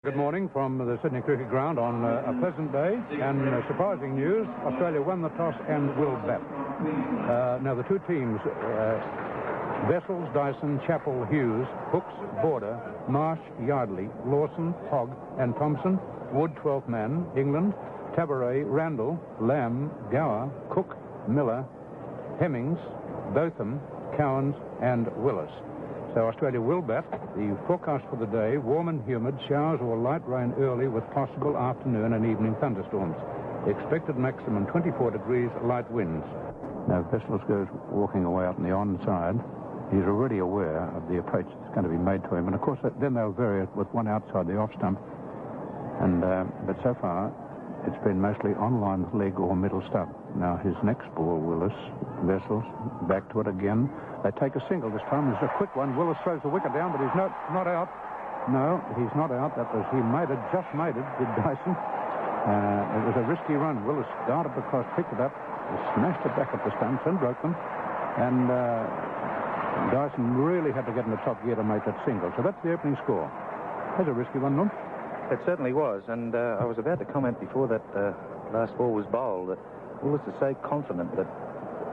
Good morning from the Sydney Cricket Ground on a pleasant day, and surprising news, Australia won the toss and will bat. Now the two teams, Vessels, Dyson, Chappell, Hughes, Hooks, Border, Marsh, Yardley, Lawson, Hogg and Thompson, Wood 12th man, England, Tabaret, Randall, Lamb, Gower, Cook, Miller, Hemmings, Botham, Cowans and Willis. So Australia will bat. The forecast for the day, warm and humid, showers or light rain early with possible afternoon and evening thunderstorms. The expected maximum 24 degrees, light winds. Now Vessels goes walking away out on the onside. He's already aware of the approach that's going to be made to him. And of course then they'll vary it with one outside the off stump. And but so far it's been mostly on-line leg or middle stump. Now his next ball, Willis, Vessels, back to it again. They take a single this time. It's a quick one. Willis throws the wicket down, but he's not out. No, he's not out. That was, he made it, just made it, did Dyson. It was a risky run. Willis darted across, picked it up, smashed it back at the stumps and broke them. And Dyson really had to get in the top gear to make that single. So that's the opening score. That's a risky one, Lum. It certainly was, and I was about to comment before that last ball was bowled that Willis is so confident that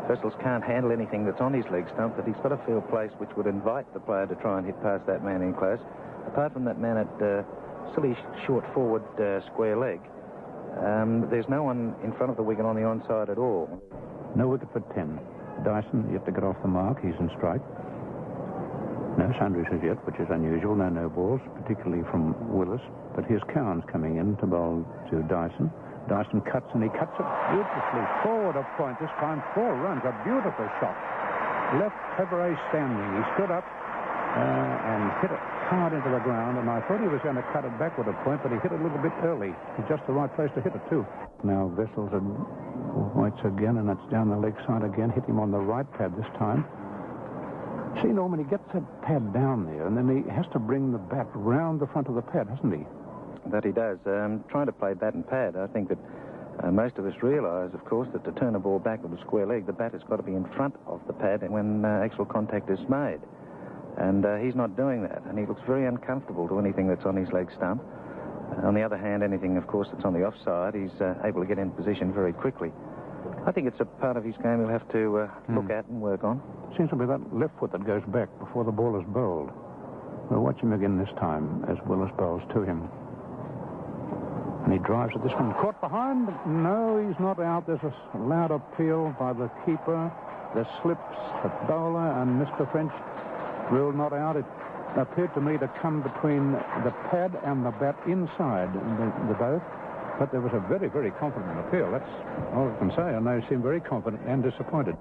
Vessels can't handle anything that's on his leg stump, that he's got to feel place which would invite the player to try and hit past that man in close. Apart from that man at silly short forward square leg, there's no one in front of the wicket on the onside at all. No wicket for 10. Dyson yet to get off the mark. He's in strike. No sundries as yet, which is unusual. No balls, particularly from Willis. But here's Cowans coming in to bowl to Dyson. Dyson cuts, and he cuts it beautifully forward of point. This time 4 runs, a beautiful shot. Left Tabaret standing. He stood up and hit it hard into the ground, and I thought he was going to cut it backward a point, but he hit it a little bit early. It's just the right place to hit it, too. Now Vessels waits again, and it's down the leg side again. Hit him on the right pad this time. See, Norman, he gets that pad down there, and then he has to bring the bat round the front of the pad, hasn't he? That he does. Trying to play bat and pad, I think that most of us realise, of course, that to turn a ball back with a square leg, the bat has got to be in front of the pad when actual contact is made. And he's not doing that, and he looks very uncomfortable to anything that's on his leg stump. On the other hand, anything, of course, that's on the offside, he's able to get in position very quickly. I think it's a part of his game he'll have to look at and work on. Seems to be that left foot that goes back before the ball is bowled. We'll watch him again this time as Willis bowls to him. And he drives at this one. Caught behind. No, he's not out. There's a loud appeal by the keeper. The slips, the bowler, and Mr. French ruled not out. It appeared to me to come between the pad and the bat inside the both. But there was a very, very confident appeal. That's all I can say. And they seem very confident and disappointed.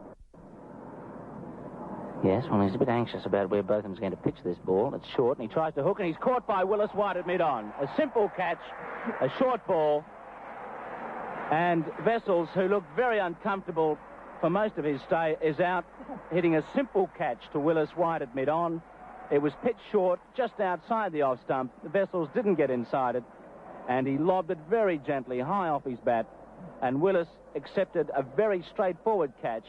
Yes, well, he's a bit anxious about where Botham's going to pitch this ball. It's short, and he tries to hook, and he's caught by Willis wide at mid-on. A simple catch, a short ball, and Vessels, who looked very uncomfortable for most of his stay, is out hitting a simple catch to Willis wide at mid-on. It was pitched short, just outside the off stump. Vessels didn't get inside it, and he lobbed it very gently high off his bat, and Willis accepted a very straightforward catch.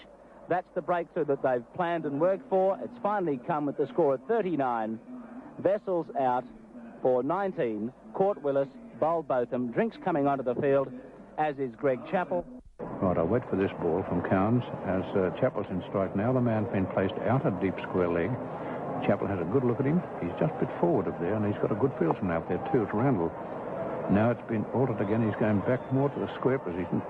That's the breakthrough that they've planned and worked for. It's finally come with the score of 39. Vessels out for 19. Caught Willis, bowled Botham. Drinks coming onto the field, as is Greg Chappell. Right, I'll wait for this ball from Cowans as Chappell's in strike now. The man's been placed out a deep square leg. Chappell has a good look at him. He's just a bit forward of there, and he's got a good fieldsman out there too. It's Randall. Now it's been altered again. He's going back more to the square position.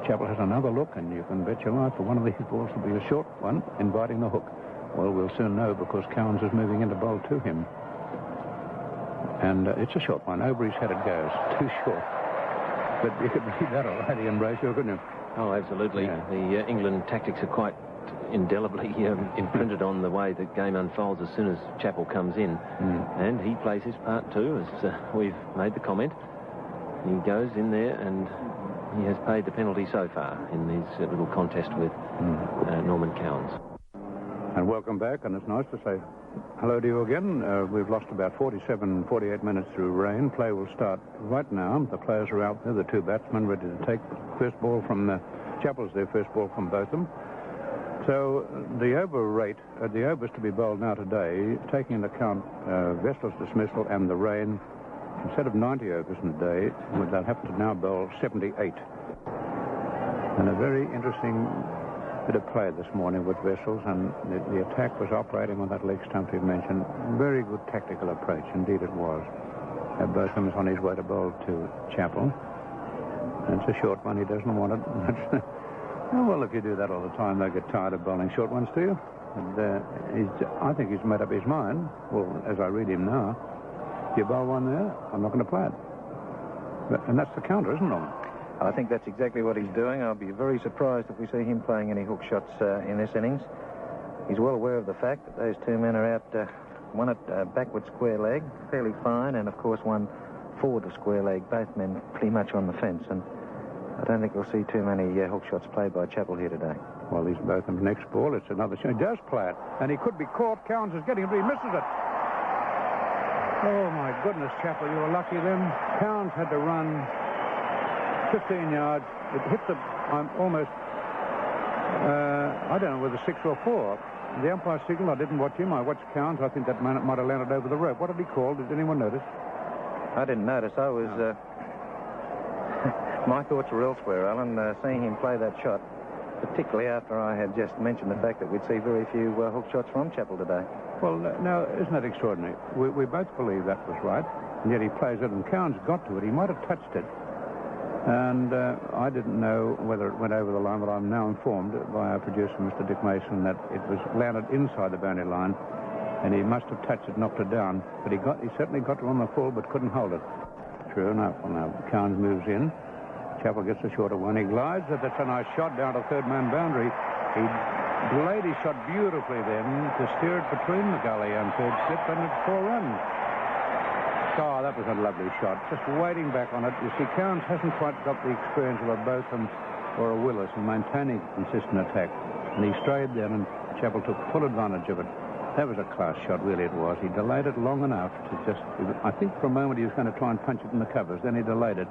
Chappell has another look, and you can bet your life for one of these balls will be a short one, inviting the hook. Well, we'll soon know because Cowans is moving into bowl to him. And it's a short one. Over his head it goes. Too short. But you could read that already in Brayshaw, couldn't you? Oh, absolutely. Yeah. The England tactics are quite indelibly imprinted on the way the game unfolds as soon as Chappell comes in. And he plays his part too, as we've made the comment. He goes in there and he has paid the penalty so far in this little contest with Norman Cowans. And welcome back, and it's nice to say hello to you again. We've lost about 47, 48 minutes through rain. Play will start right now. The players are out there, the two batsmen ready to take first ball from Chappell's their first ball from Botham. So the overs to be bowled now today, taking into account Vessels' dismissal and the rain, instead of 90 overs in a day, they'll have to now bowl 78. And a very interesting bit of play this morning with Wessels, and the attack was operating on that leg stump you mentioned. Very good tactical approach, indeed it was. Botham is on his way to bowl to Chappell. It's a short one, he doesn't want it. Oh, well, if you do that all the time, they'll get tired of bowling short ones to you. And I think he's made up his mind. Well, as I read him now, if you bowl one there, I'm not going to play it. And that's the counter, isn't it? I think that's exactly what he's doing. I'll be very surprised if we see him playing any hook shots in this innings. He's well aware of the fact that those two men are out, one at backward square leg, fairly fine, and of course one forward to square leg, both men pretty much on the fence. And I don't think we'll see too many hook shots played by Chappell here today. Well, he's both of them next ball. It's another shot. He does play it, and he could be caught. Counts is getting it, but he misses it. Oh, my goodness, Chappell, you were lucky then. Counts had to run 15 yards. It hit the, I'm almost, I don't know whether 6 or 4. The umpire signaled. I didn't watch him. I watched Counts. I think that might have landed over the rope. What did he call? Did anyone notice? I didn't notice. I was, my thoughts were elsewhere, Alan, seeing him play that shot, particularly after I had just mentioned the fact that we'd see very few hook shots from Chappell today. Well, now, isn't that extraordinary? We both believe that was right, and yet he plays it, and Counts got to it. He might have touched it. And I didn't know whether it went over the line, but I'm now informed by our producer, Mr. Dick Mason, that it was landed inside the boundary line, and he must have touched it, knocked it down. But he certainly got it on the full, but couldn't hold it. True enough. Well, now Counts moves in. Chappell gets a shorter one. He glides it. That's a nice shot down to third-man boundary. He delayed his shot beautifully then to steer it between the gully and third slip, and it's 4 runs. Oh, that was a lovely shot. Just waiting back on it. You see, Counts hasn't quite got the experience of a Botham or a Willis in maintaining consistent attack. And he strayed there, and Chappell took full advantage of it. That was a class shot, really it was. He delayed it long enough to just... I think for a moment he was going to try and punch it in the covers. Then he delayed it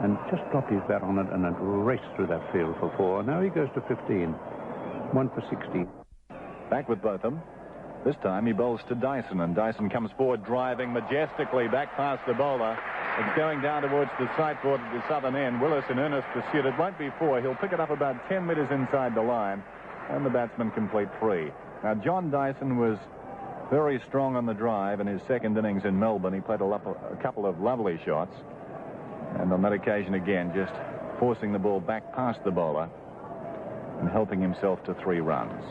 and just dropped his bat on it and it raced through that field for 4. Now he goes to 15. 1 for 60. Back with Botham. This time he bowls to Dyson, and Dyson comes forward, driving majestically back past the bowler. It's going down towards the sight board at the southern end. Willis in earnest pursuit. It won't be 4. He'll pick it up about 10 metres inside the line, and the batsman complete 3. Now, John Dyson was very strong on the drive in his second innings in Melbourne. He played a couple of lovely shots, and on that occasion again, just forcing the ball back past the bowler and helping himself to 3 runs.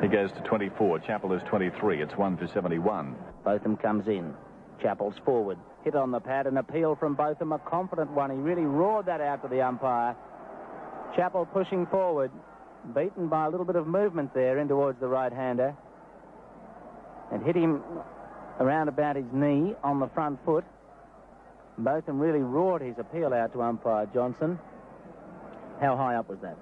He goes to 24. Chappell is 23. It's 1 for 71. Botham comes in. Chappell's forward. Hit on the pad. An appeal from Botham. A confident one. He really roared that out to the umpire. Chappell pushing forward. Beaten by a little bit of movement there in towards the right-hander. And hit him around about his knee on the front foot. Botham really roared his appeal out to umpire Johnson. How high up was that?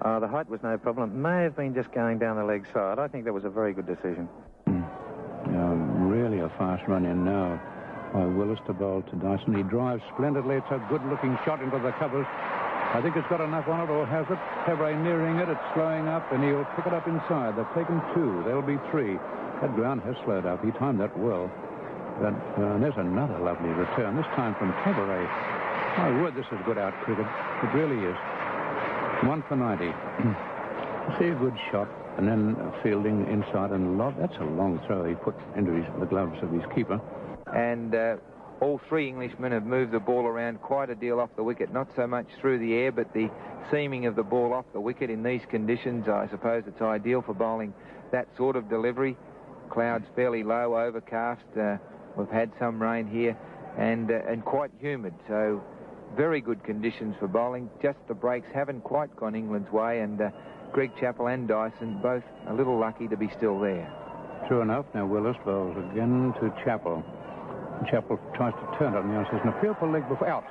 The height was no problem. May have been just going down the leg side. I think that was a very good decision. Really a fast run in now by Willis to bowl to Dyson. He drives splendidly. It's a good-looking shot into the covers. I think it's got enough on it, or has it? Cabaret nearing it. It's slowing up, and he'll pick it up inside. They've taken 2. There'll be 3. That ground has slowed up. He timed that well. But there's another lovely return, this time from Cabaret. My word, this is good out cricket. It really is. 1 for 90. See a good shot, and then fielding inside and lob. That's a long throw he put into the gloves of his keeper. And all 3 Englishmen have moved the ball around quite a deal off the wicket, not so much through the air, but the seaming of the ball off the wicket in these conditions. I suppose it's ideal for bowling that sort of delivery. Clouds fairly low, overcast. We've had some rain here, and quite humid, so very good conditions for bowling. Just the breaks haven't quite gone England's way, and Greg Chappell and Dyson both a little lucky to be still there. True enough. Now Willis bowls again to Chappell. Chappell tries to turn it, and the says, an appeal for leg before. Out.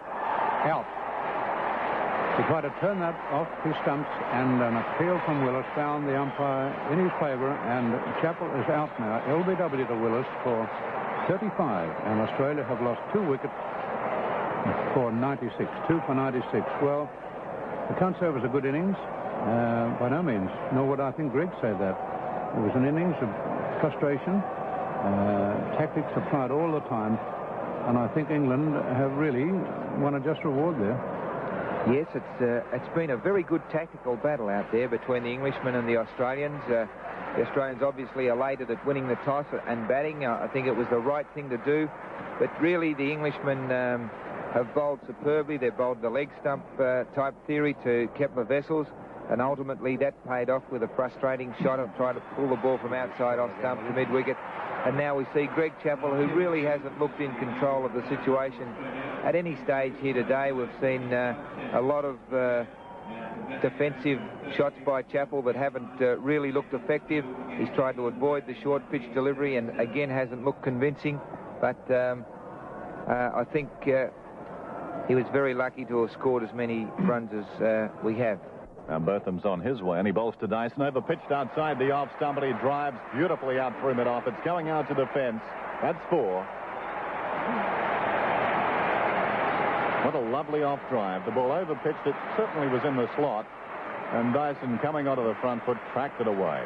He tried to turn that off his stumps, and an appeal from Willis found the umpire in his favour, and Chappell is out now. LBW to Willis for 35, and Australia have lost 2 wickets for 96. 2 for 96. Well, I can't say it was a good innings, by no means, nor would I think Greg said that. It was an innings of frustration, tactics applied all the time, and I think England have really won a just reward there. Yes, it's been a very good tactical battle out there between the Englishmen and the Australians. The Australians obviously elated at winning the toss and batting. I think it was the right thing to do. But really, the Englishmen have bowled superbly. They've bowled the leg stump type theory to Kepler Wessels. And ultimately, that paid off with a frustrating shot of trying to pull the ball from outside off stump to mid-wicket. And now we see Greg Chappell, who really hasn't looked in control of the situation at any stage here today. We've seen a lot of defensive shots by Chappell that haven't really looked effective. He's tried to avoid the short pitch delivery and again hasn't looked convincing. But I think he was very lucky to have scored as many runs as we have. Now Bertham's on his way, and he bowls to Dyson. Over-pitched outside the off stump, but he drives beautifully out through mid-off. It's going out to defence. That's 4. What a lovely off drive. The ball over-pitched. It certainly was in the slot. And Dyson, coming onto the front foot, tracked it away.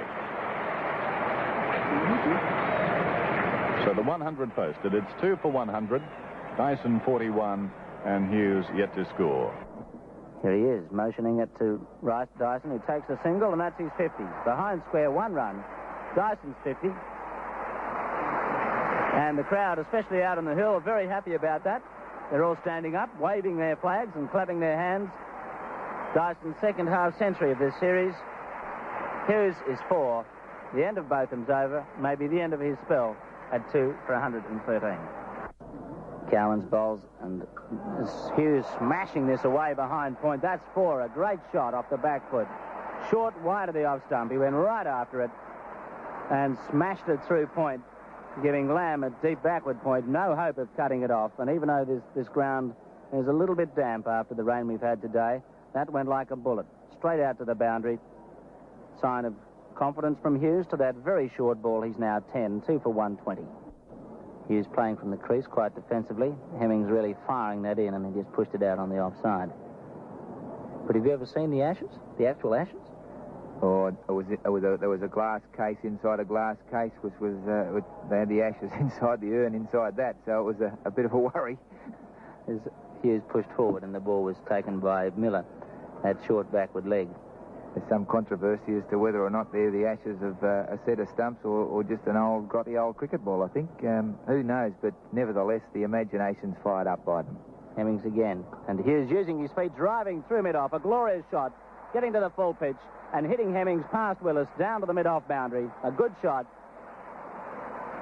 So the 100 posted. It's 2 for 100. Dyson 41, and Hughes yet to score. Here he is, motioning it to Rice Dyson, who takes a single, and that's his 50. Behind square, 1 run. Dyson's 50. And the crowd, especially out on the hill, are very happy about that. They're all standing up, waving their flags and clapping their hands. Dyson's second half century of this series. Hughes is 4. The end of Botham's over, maybe the end of his spell at 2 for 113. Cowan's bowls, and Hughes smashing this away behind point. That's 4. A great shot off the back foot. Short, wide of the off stump. He went right after it and smashed it through point, giving Lamb a deep backward point. No hope of cutting it off. And even though this ground is a little bit damp after the rain we've had today, that went like a bullet. Straight out to the boundary. Sign of confidence from Hughes to that very short ball. He's now 10, 2 for 120. Hughes playing from the crease quite defensively. Hemmings really firing that in, and he just pushed it out on the offside. But have you ever seen the Ashes? The actual Ashes? Or there was a glass case inside a glass case, which was they had the Ashes inside the urn inside that, so it was a bit of a worry. As Hughes pushed forward and the ball was taken by Miller, that short backward leg. There's some controversy as to whether or not they're the Ashes of a set of stumps or just an old grotty old cricket ball, I think. Who knows, but nevertheless the imagination's fired up by them. Hemmings again, and Hughes using his feet, driving through mid-off. A glorious shot, getting to the full pitch and hitting Hemmings past Willis down to the mid-off boundary. A good shot.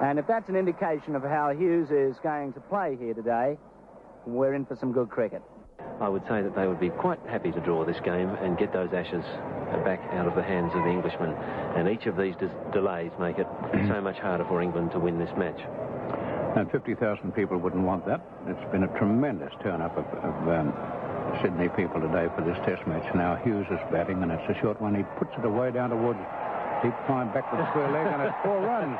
And if that's an indication of how Hughes is going to play here today, we're in for some good cricket. I would say that they would be quite happy to draw this game and get those Ashes back out of the hands of the Englishmen. And each of these delays make it so much harder for England to win this match. And 50,000 people wouldn't want that. It's been a tremendous turn-up of Sydney people today for this test match. Now Hughes is batting, and it's a short one. He puts it away down towards deep climb back to the square leg, and it's 4 runs.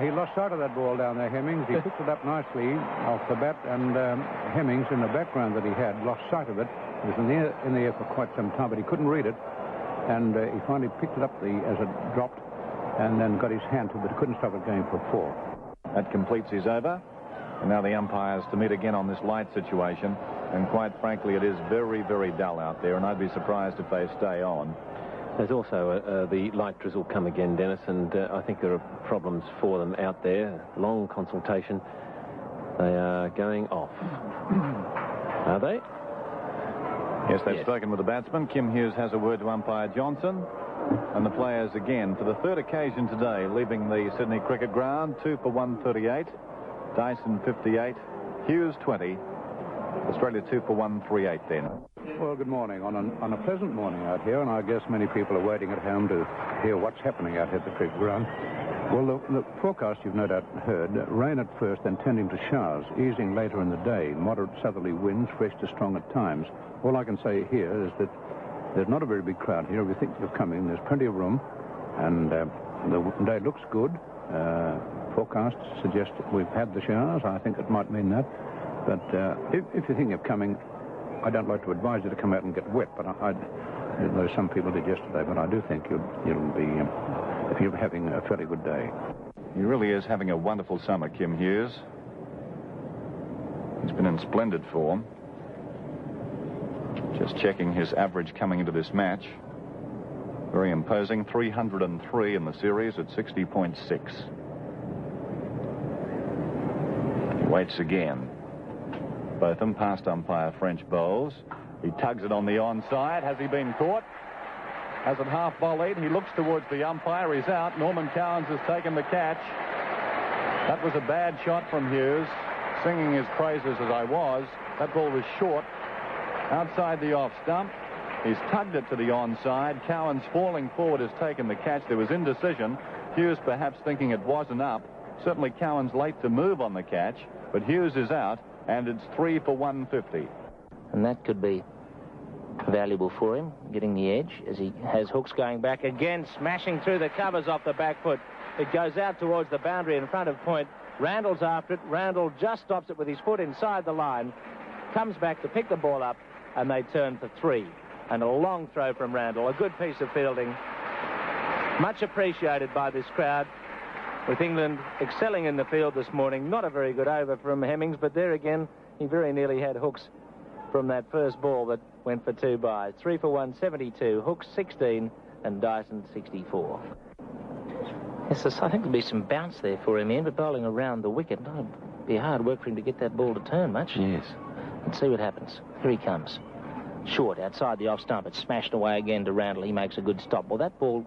He lost sight of that ball down there, Hemmings. He picked it up nicely off the bat, and Hemmings, in the background that he had, lost sight of it. It was in the air for quite some time, but he couldn't read it. And he finally picked it up as it dropped, and then got his hand to it, but couldn't stop it going for 4. That completes his over. And now the umpires to meet again on this light situation. And quite frankly, it is very, very dull out there, and I'd be surprised if they stay on. There's also the light drizzle come again, Dennis, and I think there are problems for them out there. Long consultation. They are going off. Are they? Yes, they've spoken with the batsman. Kim Hughes has a word to umpire Johnson. And the players again, for the third occasion today, leaving the Sydney cricket ground. 2 for 138. Dyson 58. Hughes 20. Australia 2 for 138 then. Well, good morning. On a pleasant morning out here, and I guess many people are waiting at home to hear what's happening out here at the cricket ground. Well, the forecast you've no doubt heard, rain at first, then tending to showers, easing later in the day, moderate southerly winds, fresh to strong at times. All I can say here is that there's not a very big crowd here. We think you're coming. There's plenty of room, and the day looks good. Forecasts suggest we've had the showers. I think it might mean that. But if you think of coming, I don't like to advise you to come out and get wet, but though some people did yesterday, but I do think you're having a fairly good day. He really is having a wonderful summer, Kim Hughes. He's been in splendid form. Just checking his average coming into this match. Very imposing, 303 in the series at 60.6. He waits again. Botham, past umpire French bowls. He tugs it on the onside. Has he been caught? Has it half volleyed? He looks towards the umpire. He's out. Norman Cowans has taken the catch. That was a bad shot from Hughes. Singing his praises as I was. That ball was short. Outside the off stump. He's tugged it to the onside. Cowans falling forward has taken the catch. There was indecision. Hughes perhaps thinking it wasn't up. Certainly Cowans late to move on the catch. But Hughes is out. And it's 3 for 150. And that could be valuable for him, getting the edge, as he has hooks going back again, smashing through the covers off the back foot. It goes out towards the boundary in front of point. Randall's after it. Randall just stops it with his foot inside the line, comes back to pick the ball up, and they turn for 3. And a long throw from Randall. A good piece of fielding. Much appreciated by this crowd. With England excelling in the field this morning. Not a very good over from Hemmings, but there again, he very nearly had hooks from that first ball that went for 2 byes. 3 for 172, Hooks 16 and Dyson 64. Yes, I think there'll be some bounce there for him, Ian, but bowling around the wicket. It'll be hard work for him to get that ball to turn much. Yes. Let's see what happens. Here he comes. Short, outside the off stump. It's smashed away again to Randall. He makes a good stop. Well, that ball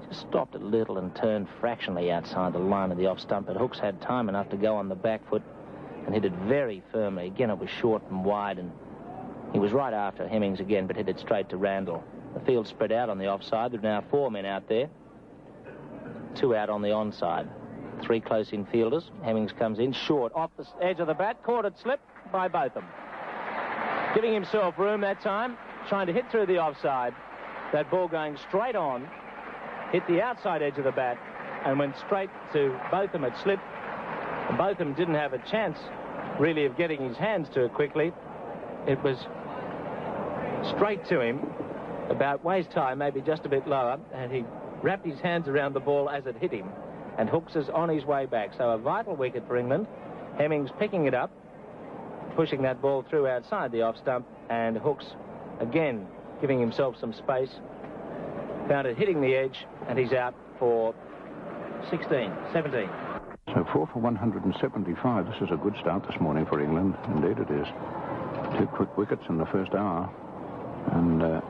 just stopped a little and turned fractionally outside the line of the off stump, but Hooks had time enough to go on the back foot and hit it very firmly. Again, it was short and wide, and he was right after Hemmings again, but hit it straight to Randall. The field spread out on the offside. There are now 4 men out there. 2 out on the onside. 3 close-in fielders. Hemmings comes in short, off the edge of the bat, caught it slip by Botham. Giving himself room that time, trying to hit through the offside. That ball going straight on, hit the outside edge of the bat, and went straight to Botham. It slipped. And Botham didn't have a chance, really, of getting his hands to it quickly. It was straight to him, about waist high, maybe just a bit lower, and he wrapped his hands around the ball as it hit him. And Hooks is on his way back. So a vital wicket for England. Hemmings picking it up, pushing that ball through outside the off stump, and Hooks again giving himself some space. Found it hitting the edge, and he's out for 17. So 4 for 175. This is a good start this morning for England. Indeed it is. 2 quick wickets in the first hour. And the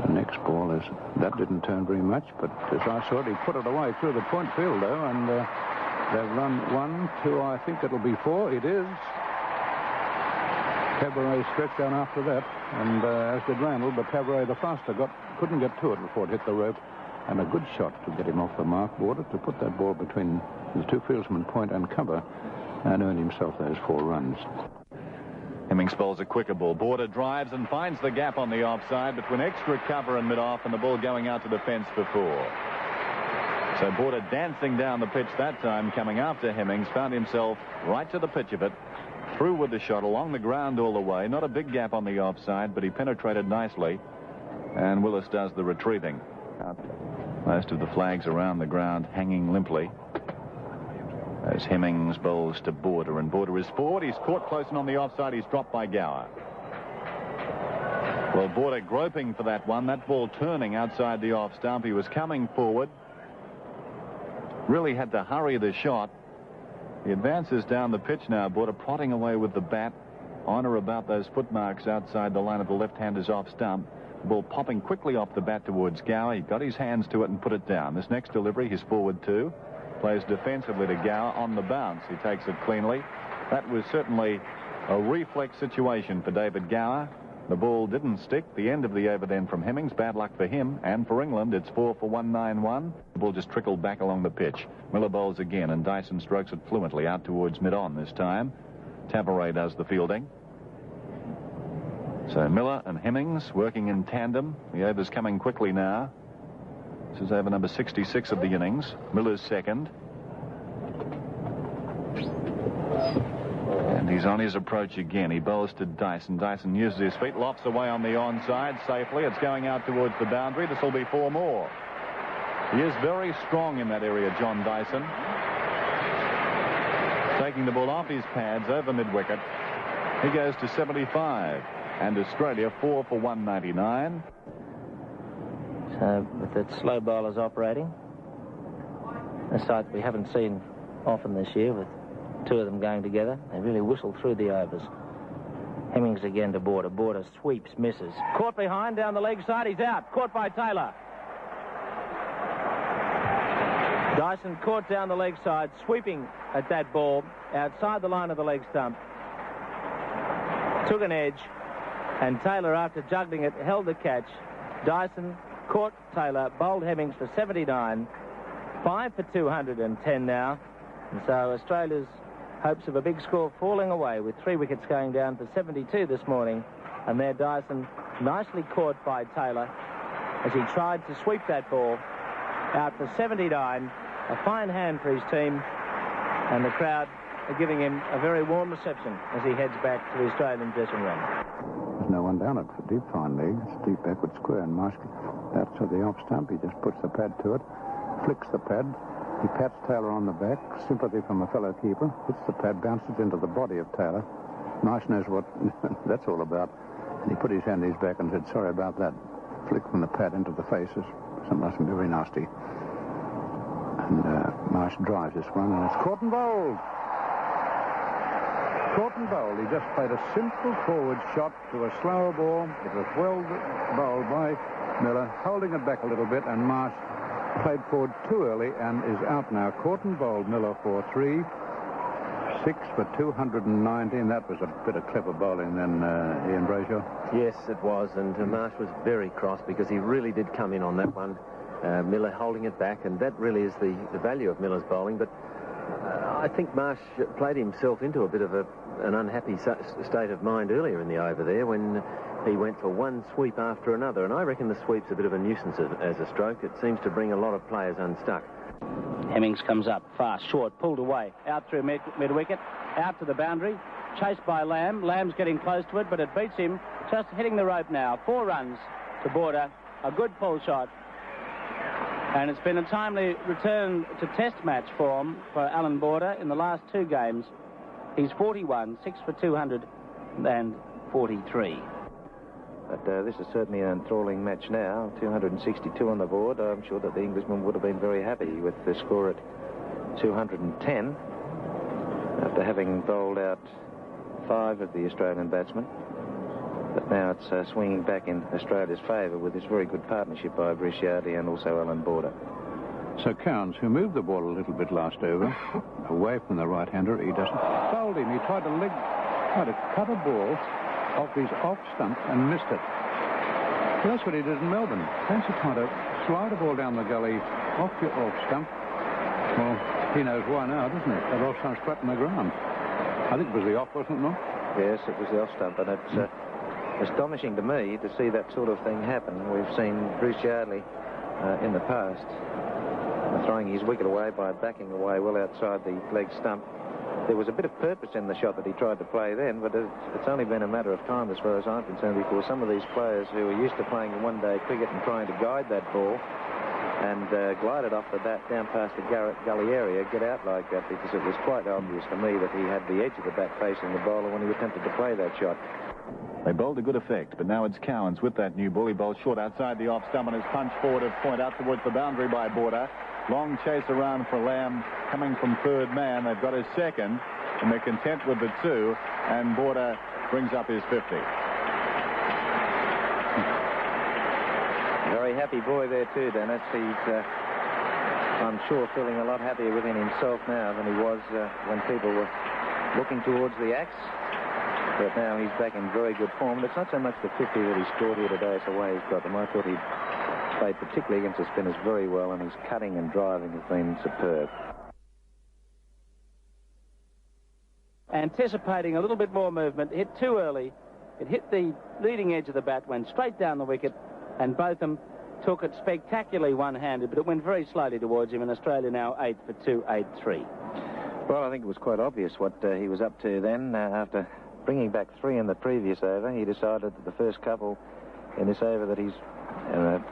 next ball is... That didn't turn very much, but as I saw it, he put it away through the point field, though, and they've run 1, 2, I think it'll be 4. It is. Cabaret stretched down after that, and as did Randall, but Cabaret, the faster, couldn't get to it before it hit the rope. And a good shot to get him off the mark border, to put that ball between the 2 fieldsmen, point and cover, and earn himself those 4 runs. Hemmings bowls a quicker ball. Border drives and finds the gap on the offside between extra cover and mid-off, and the ball going out to the fence for 4. So Border dancing down the pitch that time, coming after Hemmings, found himself right to the pitch of it, through with the shot along the ground all the way. Not a big gap on the offside, but he penetrated nicely, and Willis does the retrieving. Most of the flags around the ground hanging limply as Hemmings bowls to Border, and Border is forward. He's caught close and on the offside. He's dropped by Gower. Well, Border groping for that one. That ball turning outside the off stump. He was coming forward. Really had to hurry the shot. He advances down the pitch now. Border prodding away with the bat on or about those footmarks outside the line of the left-hander's off stump. Ball popping quickly off the bat towards Gower. He got his hands to it and put it down. This next delivery, he's forward 2. Plays defensively to Gower on the bounce. He takes it cleanly. That was certainly a reflex situation for David Gower. The ball didn't stick. The end of the over then from Hemmings. Bad luck for him. And for England, it's 4 for 191. The ball just trickled back along the pitch. Miller bowls again, and Dyson strokes it fluently out towards mid-on this time. Tabaret does the fielding. So Miller and Hemmings working in tandem. The over's coming quickly now. This is over number 66 of the innings. Miller's second. And he's on his approach again. He bowls to Dyson. Dyson uses his feet, lofts away on the onside safely. It's going out towards the boundary. This will be 4 more. He is very strong in that area, John Dyson. Taking the ball off his pads over mid-wicket. He goes to 75. And Australia 4 for 199. So with the slow bowlers operating, a sight we haven't seen often this year, with two of them going together. They really whistle through the overs. Hemmings again to Border. Border sweeps, misses. Caught behind, down the leg side, he's out. Caught by Taylor. Dyson caught down the leg side, sweeping at that ball outside the line of the leg stump. Took an edge, and Taylor, after juggling it, held the catch. Dyson caught Taylor, bowled Hemmings for 79. 5 for 210 now. And so Australia's hopes of a big score falling away, with 3 wickets going down for 72 this morning. And there Dyson nicely caught by Taylor as he tried to sweep that ball out for 79. A fine hand for his team, and the crowd are giving him a very warm reception as he heads back to the Australian dressing room. There's no one down it for deep fine leg. It's deep backward square, and Marsh out to the off stump. He just puts the pad to it, flicks the pad. He pats Taylor on the back. Sympathy from a fellow keeper. Hits the pad, bounces into the body of Taylor. Marsh knows what that's all about. And he put his hand in his back and said, sorry about that. Flick from the pad into the faces. Something very nasty. And Marsh drives this one, and it's caught and bowled. Caught and bowled. He just played a simple forward shot to a slower ball. It was well bowled by Miller, holding it back a little bit, and Marsh played forward too early and is out now. Caught and bowled Miller for 3. 6 for 219. That was a bit of clever bowling then, Ian Brayshaw. Yes, it was, and Marsh was very cross because he really did come in on that one. Miller holding it back, and that really is the value of Miller's bowling. But I think Marsh played himself into a bit of an unhappy state of mind earlier in the over there when he went for one sweep after another, and I reckon the sweep's a bit of a nuisance as a stroke. It seems to bring a lot of players unstuck. Hemmings comes up fast, short, pulled away, out through mid-wicket, out to the boundary, chased by Lamb. Lamb's getting close to it, but it beats him, just hitting the rope now. 4 runs to Border, a good pull shot. And it's been a timely return to test match form for Alan Border in the last 2 games. He's 41, 6 for 243. But this is certainly an enthralling match now. 262 on the board. I'm sure that the Englishman would have been very happy with the score at 210 after having bowled out 5 of the Australian batsmen. But now it's swinging back in Australia's favour with this very good partnership by Bruce Yardley and also Alan Border. So Counts, who moved the ball a little bit last over, away from the right-hander, he doesn't. Bowled him. He tried to cut a ball off his off stump and missed it. Well, that's what he did in Melbourne. Fancy trying to slide a ball down the gully off your off stump. Well, he knows why now, doesn't he? That off stump's flat on the ground. I think it was the off, wasn't it, Mark? Yes, it was the off stump, and it's astonishing to me to see that sort of thing happen. We've seen Bruce Yardley in the past throwing his wicket away by backing away well outside the leg stump. There was a bit of purpose in the shot that he tried to play then, but it's only been a matter of time, as far as I'm concerned, before some of these players who are used to playing one-day cricket and trying to guide that ball and glide it off the bat down past the gully area get out like that, because it was quite obvious to me that he had the edge of the bat facing the bowler when he attempted to play that shot. They bowled a good effect, but now it's Cowans with that new ball. He bowled short outside the off stump and is punched forward at point out towards the boundary by Border. Long chase around for Lamb coming from third man. They've got his second, and they're content with the 2, and Border brings up his 50. Very happy boy there too, Dennis. He's, I'm sure, feeling a lot happier within himself now than he was when people were looking towards the axe. But now he's back in very good form. And it's not so much the 50 that he scored here today, it's the way he's got them. I thought he played particularly against the spinners very well, and his cutting and driving has been superb. Anticipating a little bit more movement, hit too early. It hit the leading edge of the bat, went straight down the wicket, and Botham took it spectacularly one-handed, but it went very slowly towards him, and Australia now 8 for 283. Well, I think it was quite obvious what he was up to then. After bringing back 3 in the previous over, he decided that the first couple in this over that he's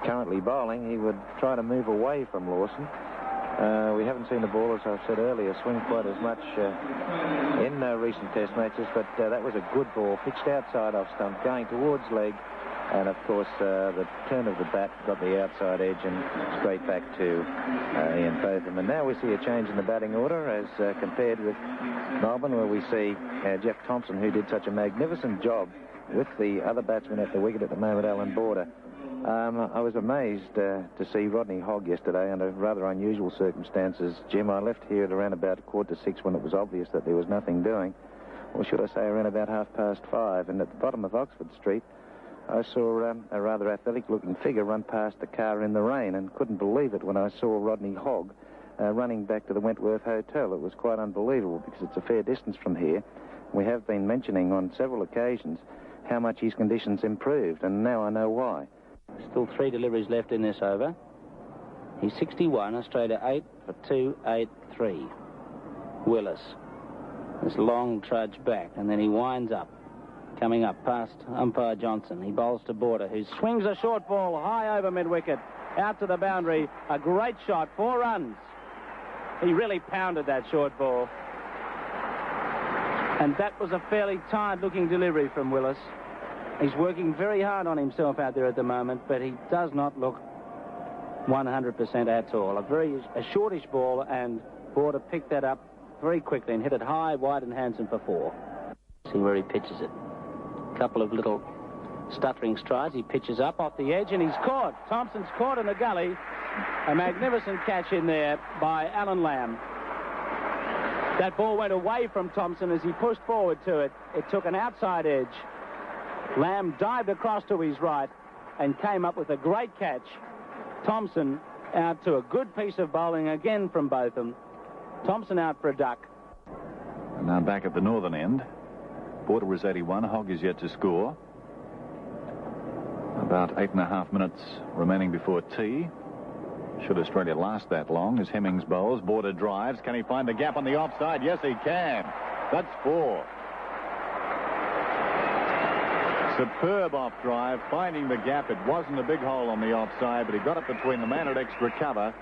currently bowling, he would try to move away from Lawson We haven't seen the ball, as I've said earlier, swing quite as much in recent test matches, but that was a good ball, pitched outside off stump, going towards leg, and of course the turn of the bat got the outside edge and straight back to Ian Botham. And now we see a change in the batting order as compared with Melbourne, where we see Jeff Thompson, who did such a magnificent job with the other batsman at the wicket at the moment, Alan Border. I was amazed to see Rodney Hogg yesterday under rather unusual circumstances. Jim, I left here at around about 5:15 when it was obvious that there was nothing doing. Or should I say around about 5:30. And at the bottom of Oxford Street, I saw a rather athletic-looking figure run past the car in the rain, and couldn't believe it when I saw Rodney Hogg running back to the Wentworth Hotel. It was quite unbelievable because it's a fair distance from here. We have been mentioning on several occasions how much his conditions improved, and now I know why. Still 3 deliveries left in this over. He's 61, Australia 8 for 283. Willis. This long trudge back, and then he winds up. Coming up past umpire Johnson. He bowls to Border, who swings a short ball high over mid-wicket, out to the boundary. A great shot, 4 runs. He really pounded that short ball. And that was a fairly tired-looking delivery from Willis. He's working very hard on himself out there at the moment, but he does not look 100% at all. A shortish ball, and Border picked that up very quickly and hit it high, wide, and handsome for 4. See where he pitches it. A couple of little stuttering strides. He pitches up off the edge, and he's caught. Thompson's caught in the gully. A magnificent catch in there by Alan Lamb. That ball went away from Thompson as he pushed forward to it. It took an outside edge. Lamb dived across to his right and came up with a great catch. Thompson out to a good piece of bowling again from Botham. Thompson out for a duck. And now back at the northern end. Border was 81. Hogg is yet to score. About 8.5 minutes remaining before tea. Should Australia last that long as Hemmings bowls. Border drives. Can he find the gap on the offside? Yes, he can. That's 4. Superb off drive, finding the gap. It wasn't a big hole on the offside, but he got it between the man at extra cover.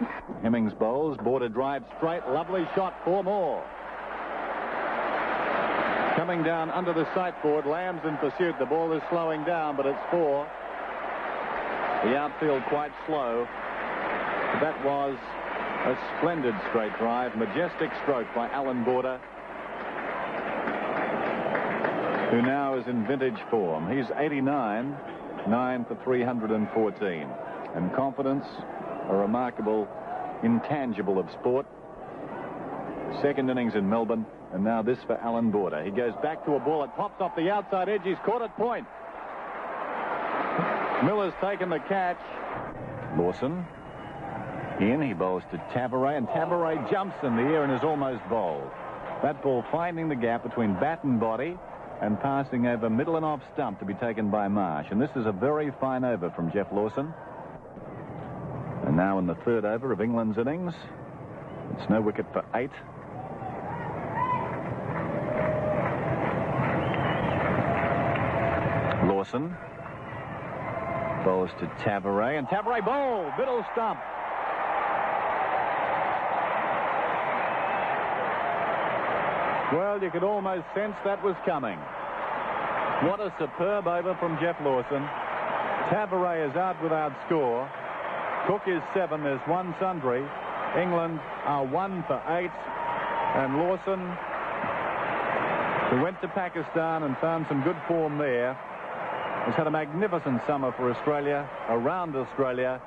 Hemmings bowls. Border drives straight. Lovely shot. 4 more. Coming down under the sightboard. Lamb's in pursuit. The ball is slowing down, but it's 4. The outfield quite slow. That was a splendid straight drive. Majestic stroke by Alan Border, who now is in vintage form. He's 89, 9 for 314. And confidence, a remarkable intangible of sport. Second innings in Melbourne, and now this for Alan Border. He goes back to a ball. It pops off the outside edge. He's caught at point. Miller's taken the catch. Lawson. In, he bowls to Taveray, and Taveray jumps in the air and is almost bowled. That ball finding the gap between bat and body and passing over middle and off stump to be taken by Marsh. And this is a very fine over from Jeff Lawson. And now in the 3rd over of England's innings, it's no wicket for 8. Lawson bowls to Taveray, and Taveray bowled, middle stump. Well, you could almost sense that was coming. What a superb over from Jeff Lawson. Taveray is out without score. Cook is 7. There's 1 sundry. England are 1 for 8. And Lawson, who went to Pakistan and found some good form there, has had a magnificent summer for Australia, around Australia,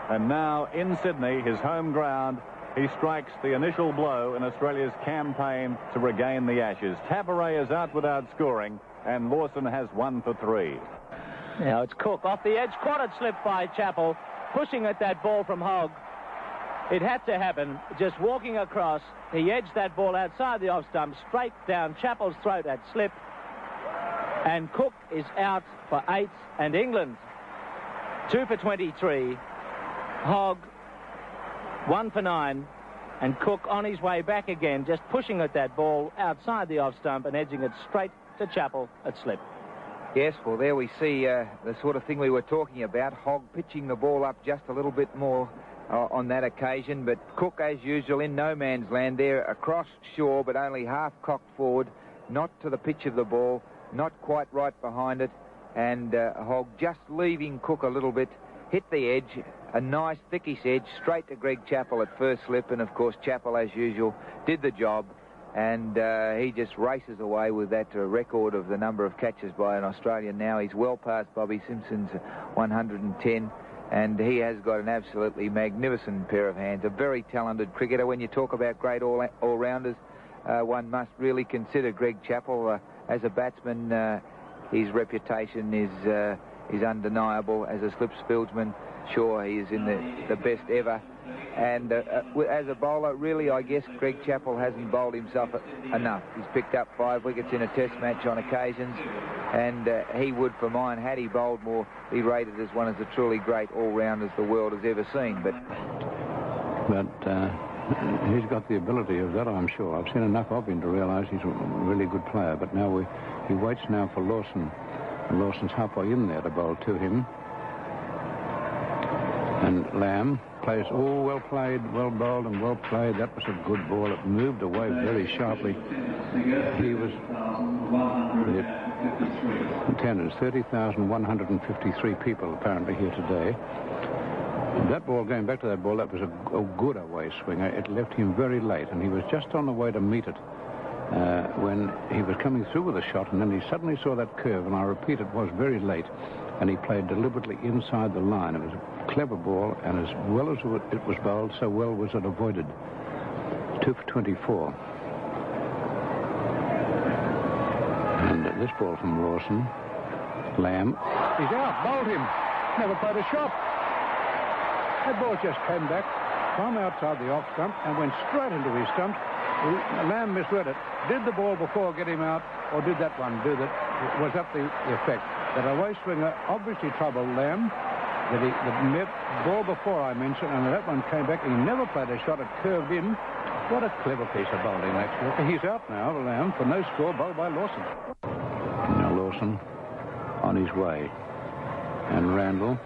and now in Sydney, his home ground, he strikes the initial blow in Australia's campaign to regain the Ashes. Taveray is out without scoring, and Lawson has 1 for 3. Now it's Cook off the edge, caught it slip by Chappell, pushing at that ball from Hogg. It had to happen, just walking across. He edged that ball outside the off stump, straight down Chappell's throat at slip. And Cook is out for 8, and England 2 for 23. Hogg 1 for 9, and Cook on his way back again, just pushing at that ball outside the off stump and edging it straight to Chappell at slip. Yes, well, there we see the sort of thing we were talking about. Hogg pitching the ball up just a little bit more on that occasion, but Cook, as usual, in no man's land there, across shore, but only half cocked forward, not to the pitch of the ball, not quite right behind it, and Hogg just leaving Cook a little bit, hit the edge, a nice thickish edge, straight to Greg Chappell at first slip, and of course Chappell, as usual, did the job, and he just races away with that record of the number of catches by an Australian now. He's well past Bobby Simpson's 110. And he has got an absolutely magnificent pair of hands. A very talented cricketer. When you talk about great all-rounders, one must really consider Greg Chappell as a batsman. His reputation is undeniable as a slip spilsman. Sure, he is in the best ever. And as a bowler, really, I guess Greg Chappell hasn't bowled himself enough. He's picked up 5 wickets in a test match on occasions, and he would, for mine, had he bowled more, be rated as one of the truly great all-rounders the world has ever seen. But he's got the ability of that, I'm sure. I've seen enough of him to realise he's a really good player. But now he waits now for Lawson. And Lawson's halfway in there to bowl to him. And Lamb plays, well played, well bowled and well played. That was a good ball. It moved away very sharply. He was... The attendance, 30,153 people apparently here today. That ball, going back to that ball, that was a good away swinger. It left him very late, and he was just on the way to meet it when he was coming through with a shot, and then he suddenly saw that curve, and I repeat, it was very late, and he played deliberately inside the line. It was a clever ball, and as well as it was bowled, so well was it avoided. 2 for 24. And this ball from Lawson. Lamb. He's out. Bowled him. Never played a shot. That ball just came back from outside the off stump and went straight into his stump. Lamb misread it. Did the ball before get him out, or did that one do that? Was that the effect? That away swinger obviously troubled Lamb. The ball before I mentioned, and that one came back. He never played a shot. It curved in. What a clever piece of bowling, Maxwell. He's out now, Lamb, for no score, bowled by Lawson. Now Lawson on his way. And Randall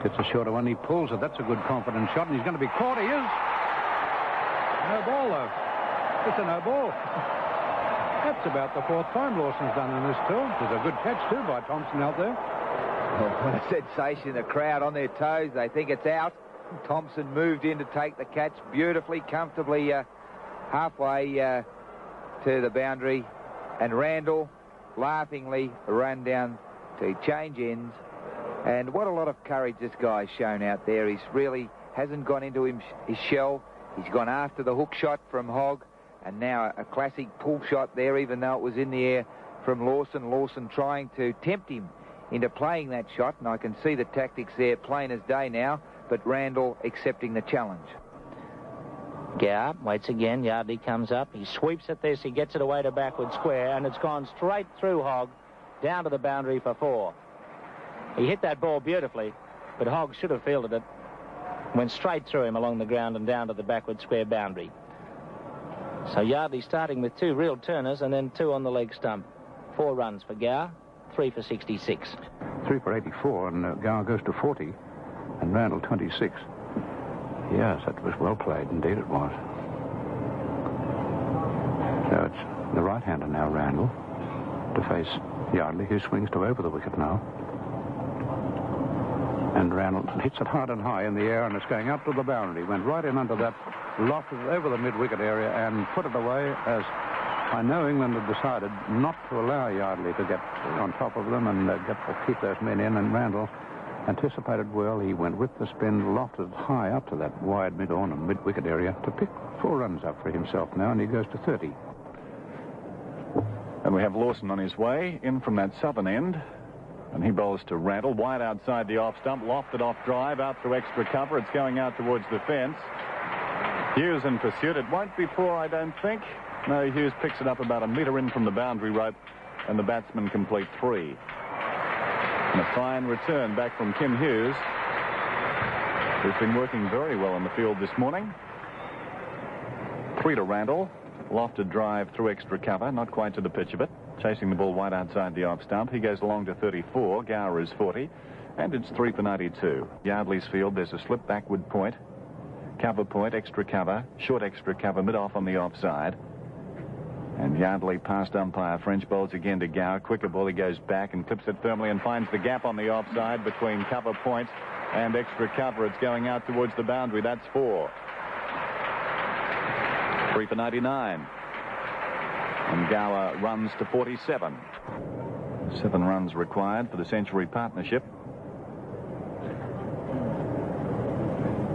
gets a shorter one. He pulls it. That's a good confident shot, and he's going to be caught. He is. No ball, though. It's a no ball. That's about the 4th time Lawson's done in this tour. There's a good catch, too, by Thompson out there. Oh, what a sensation. The crowd on their toes. They think it's out. Thompson moved in to take the catch beautifully, comfortably halfway to the boundary. And Randall laughingly run down to change ends. And what a lot of courage this guy's shown out there. He's really hasn't gone into his shell. He's gone after the hook shot from Hogg. And now a classic pull shot there, even though it was in the air from Lawson. Lawson trying to tempt him into playing that shot. And I can see the tactics there plain as day now. But Randall accepting the challenge. Gower waits again. Yardley comes up. He sweeps at this. He gets it away to backward square. And it's gone straight through Hogg down to the boundary for 4. He hit that ball beautifully, but Hogg should have fielded it. Went straight through him along the ground and down to the backward square boundary. So Yardley starting with 2 real turners and then 2 on the leg stump. 4 runs for Gower, 3 for 66. 3 for 84, and Gower goes to 40, and Randall 26. Yes, that was well played. Indeed it was. So it's the right-hander now, Randall, to face Yardley, who swings to over the wicket now. And Randall hits it hard and high in the air, and it's going up to the boundary. Went right in under that, lofted over the mid-wicket area and put it away, as I know England had decided not to allow Yardley to get on top of them and keep those men in. And Randall anticipated well. He went with the spin, lofted high up to that wide mid-on and mid-wicket area to pick 4 runs up for himself now, and he goes to 30. And we have Lawson on his way in from that southern end. And he bowls to Randall, wide outside the off stump, lofted off drive, out through extra cover. It's going out towards the fence. Hughes in pursuit. It won't be 4, I don't think. No, Hughes picks it up about a metre in from the boundary rope, and the batsman complete 3. And a fine return back from Kim Hughes, who's been working very well in the field this morning. 3 to Randall. Lofted drive through extra cover, not quite to the pitch of it. Chasing the ball wide outside the off stump. He goes along to 34. Gower is 40. And it's 3 for 92. Yardley's field, there's a slip backward point, cover point, extra cover, short extra cover, mid-off on the offside. And Yardley past umpire. French bowls again to Gower. Quicker ball, he goes back and clips it firmly and finds the gap on the offside between cover point and extra cover. It's going out towards the boundary. That's 4. 3 for 99. And Gower runs to 47. 7 runs required for the Century partnership.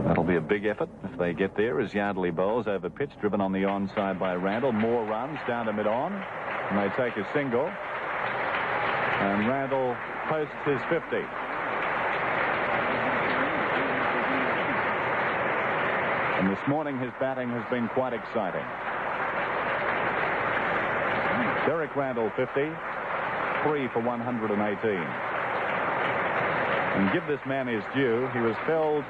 That'll be a big effort if they get there as Yardley bowls over pitch, driven on the onside by Randall. More runs down to mid-on, and they take a single. And Randall posts his 50. And this morning his batting has been quite exciting. Derek Randall 50, 3 for 118. And give this man his due. He was felled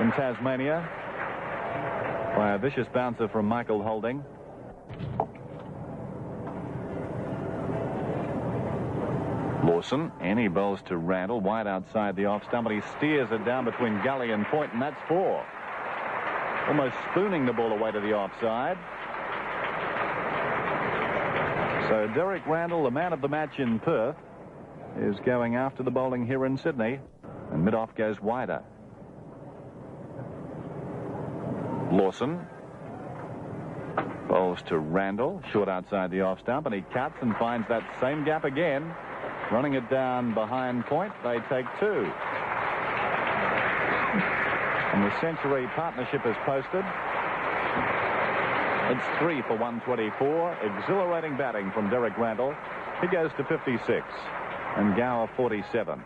in Tasmania by a vicious bouncer from Michael Holding. Lawson, and he bowls to Randall, wide outside the off stump, and he steers it down between gully and point, and that's 4. Almost spooning the ball away to the offside. So Derek Randall, the man of the match in Perth, is going after the bowling here in Sydney, and mid-off goes wider. Lawson bowls to Randall, short outside the off stump, and he cuts and finds that same gap again. Running it down behind point, they take 2. And the Century partnership is posted. It's 3 for 124. Exhilarating batting from Derek Randall. He goes to 56. And Gower 47.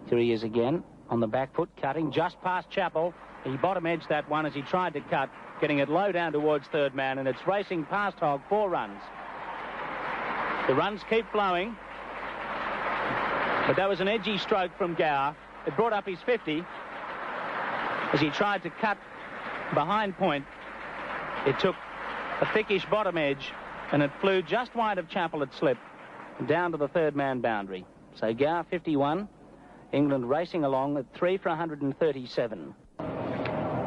Here he is again on the back foot, cutting just past Chappell. He bottom edged that one as he tried to cut, getting it low down towards third man, and it's racing past Hogg. 4 runs. The runs keep flowing, but that was an edgy stroke from Gower. It brought up his 50 as he tried to cut behind point. It took a thickish bottom edge, and it flew just wide of Chappell at slip, down to the third man boundary. So Gower 51, England racing along at 3 for 137.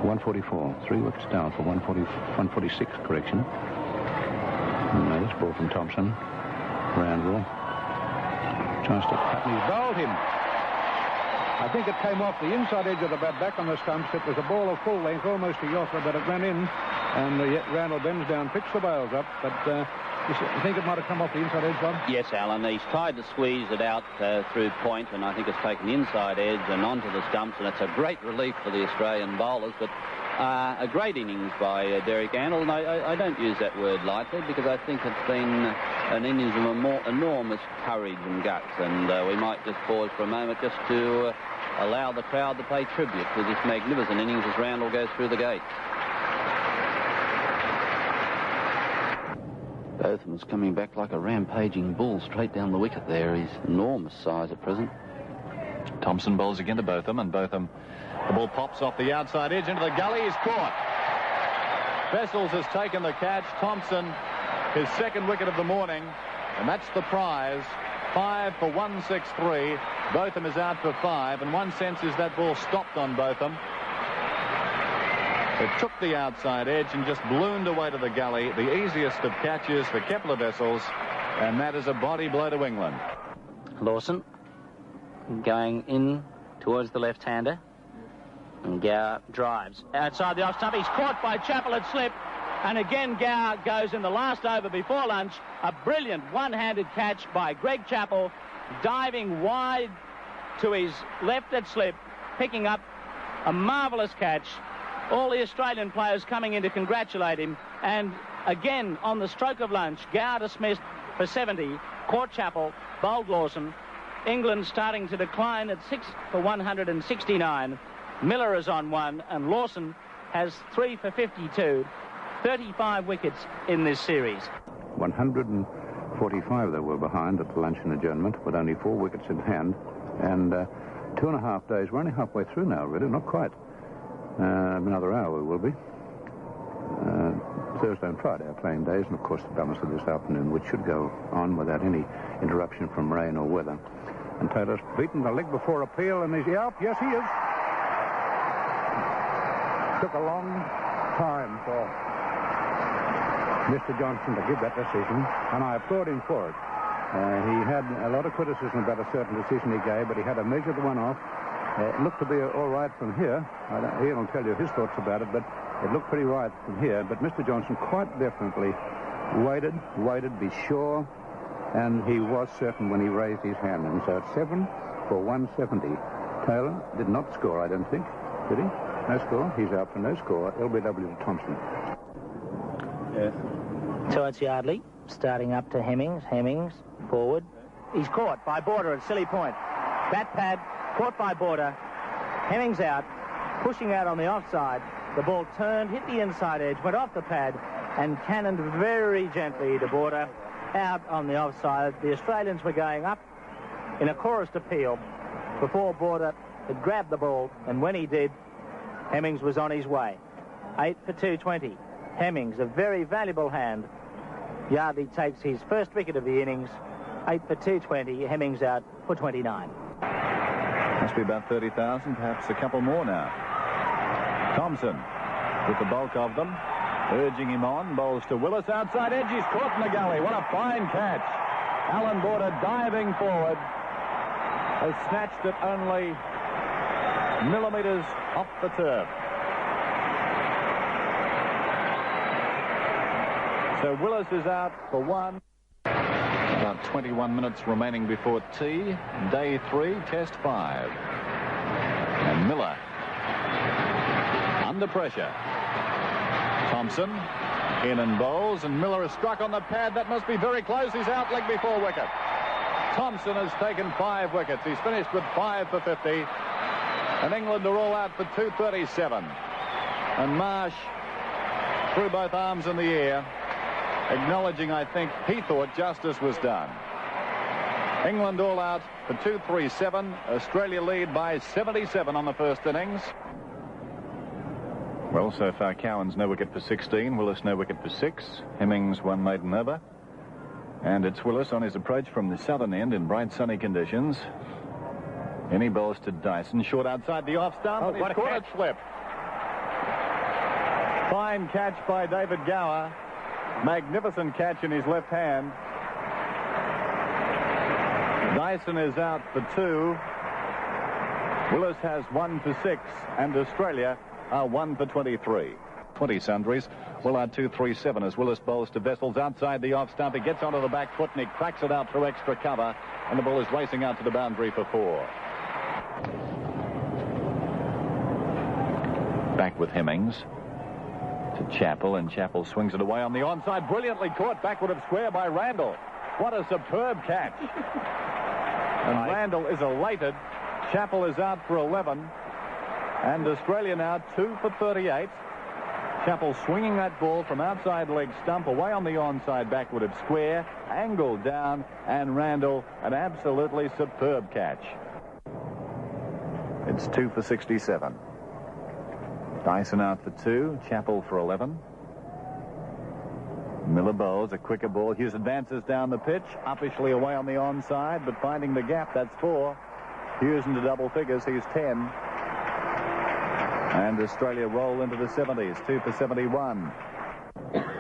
144, 3 wickets down for 146, correction. And this ball from Thompson. Randall. Chance to cut, and he's bowled him. I think it came off the inside edge of the bat, back on the stumps. It was a ball of full length, almost to Yossa, but it ran in. And yet Randall bends down, picks the bails up. But you think it might have come off the inside edge, Bob? Yes, Alan. He's tried to squeeze it out through point, and I think it's taken the inside edge and onto the stumps, and it's a great relief for the Australian bowlers. But a great innings by Derek Randall, and I don't use that word lightly, because I think it's been an innings of enormous courage and guts, and we might just pause for a moment just to allow the crowd to pay tribute to this magnificent innings as Randall goes through the gate. Botham's coming back like a rampaging bull straight down the wicket there. He's enormous size at present. Thompson bowls again to Botham, and Botham, the ball pops off the outside edge into the gully. He's caught. Vessels has taken the catch. Thompson, his second wicket of the morning, and that's the prize. 5 for 163. Botham is out for 5. And one sense is that ball stopped on Botham. It took the outside edge and just ballooned away to the gully. The easiest of catches for Kepler Vessels, and that is a body blow to England. Lawson going in towards the left-hander. And Gower drives outside the off stump. He's caught by Chappell at slip. And again, Gower goes in the last over before lunch. A brilliant one-handed catch by Greg Chappell, diving wide to his left at slip, picking up a marvellous catch. All the Australian players coming in to congratulate him. And again, on the stroke of lunch, Gower dismissed for 70, caught Chappell, bowled Lawson. England starting to decline at 6 for 169. Miller is on 1, and Lawson has 3 for 52. 35 wickets in this series. 145 they were behind at the luncheon adjournment, with only 4 wickets in hand. And 2.5 days. We're only halfway through now, really, not quite. Another hour we will be. Thursday and Friday are playing days, and of course the balance of this afternoon, which should go on without any interruption from rain or weather. And Taylor's beaten the leg before appeal, and he's out. Yes, he is. Took a long time for Mr. Johnson to give that decision, and I applaud him for it. He had a lot of criticism about a certain decision he gave, but he had to measure the one off. It looked to be all right from here. Ian will tell you his thoughts about it, but it looked pretty right from here. But Mr. Johnson quite definitely waited, be sure, and he was certain when he raised his hand. And so it's 7 for 170. Taylor did not score, I don't think. Did he? No score. He's out for no score. LBW to Thompson. Yes. So it's Yardley starting up to Hemmings. Hemmings forward. He's caught by Border at silly point. Bat pad caught by Border. Hemmings out, pushing out on the offside. The ball turned, hit the inside edge, went off the pad, and cannoned very gently to Border out on the offside. The Australians were going up in a chorused appeal before Border had grabbed the ball, and when he did, Hemmings was on his way. 8 for 220. Hemmings, a very valuable hand. Yardley takes his first wicket of the innings. 8 for 220. Hemmings out for 29. Must be about 30,000, perhaps a couple more now. Thompson with the bulk of them, urging him on, bowls to Willis, outside edge, he's caught in the gully. What a fine catch. Alan Border diving forward, has snatched it only millimetres off the turf. So Willis is out for 1. About 21 minutes remaining before tea. Day 3, test 5. And Miller under pressure. Thompson in and bowls, and Miller has struck on the pad. That must be very close. He's out leg before wicket. Thompson has taken 5 wickets. He's finished with 5 for 50. And England are all out for 237. And Marsh threw both arms in the air, acknowledging, I think, he thought justice was done. England all out for 237. Australia lead by 77 on the first innings. Well, so far Cowan's no wicket for 16. Willis no wicket for 6. Hemmings 1 maiden over. And it's Willis on his approach from the southern end in bright sunny conditions. And he bowls to Dyson, short outside the off stump. Oh, He's caught it slip. Fine catch by David Gower. Magnificent catch in his left hand. Dyson is out for 2. Willis has 1 for 6, and Australia are 1 for 23. 20 sundries. Well, our 237 as Willis bowls to Vessels outside the off stump. He gets onto the back foot and he cracks it out through extra cover, and the ball is racing out to the boundary for 4. Back with Hemmings to Chappell, and Chappell swings it away on the onside. Brilliantly caught backward of square by Randall. What a superb catch. And Randall is elated. Chappell is out for 11. And Australia now 2 for 38. Chappell swinging that ball from outside leg stump away on the onside backward of square. Angled down, and Randall an absolutely superb catch. It's 2 for 67. Dyson out for 2. Chappell for 11. Miller bowls a quicker ball. Hughes advances down the pitch, uppishly away on the onside, but finding the gap. That's 4. Hughes into double figures. He's 10. And Australia roll into the 70s. 2 for 71.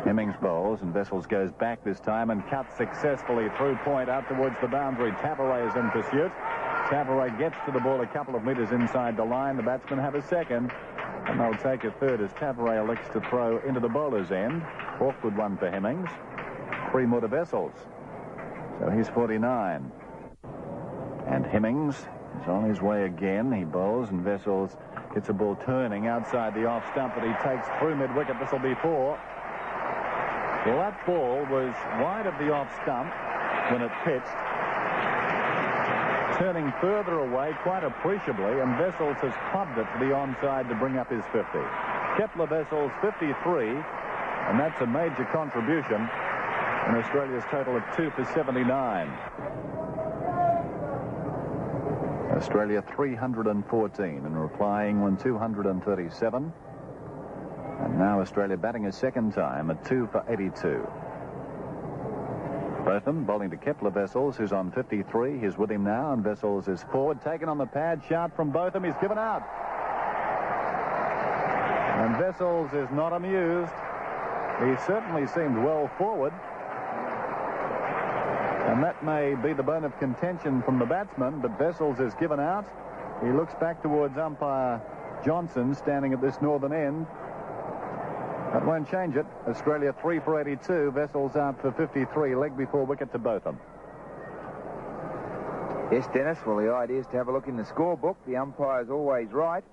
Hemmings bowls, and Vessels goes back this time and cuts successfully through point out towards the boundary. Tabaret is in pursuit. Tabaret gets to the ball a couple of metres inside the line. The batsmen have a second, and they'll take a third as Tabaret elects to throw into the bowler's end. Awkward one for Hemmings. 3 more to Vessels. So he's 49. And Hemmings is on his way again. He bowls, and Vessels gets a ball turning outside the off stump that he takes through mid-wicket. This will be 4. Well, that ball was wide of the off stump when it pitched, turning further away quite appreciably, and Vessels has clubbed it to the onside to bring up his 50. Kepler Vessels 53, and that's a major contribution in Australia's total of 2 for 79. Australia 314, and reply England 237. And now Australia batting a second time at 2 for 82. Botham bowling to Kepler Wessels, who's on 53. He's with him now, and Wessels is forward. Taken on the pad, shout from Botham. He's given out. And Wessels is not amused. He certainly seemed well forward. And that may be the bone of contention from the batsman, but Wessels is given out. He looks back towards umpire Johnson, standing at this northern end. That won't change it. Australia 3 for 82. Wessels out for 53. Leg before wicket to Botham. Yes, Dennis. Well, the idea is to have a look in the scorebook. The umpire's always right.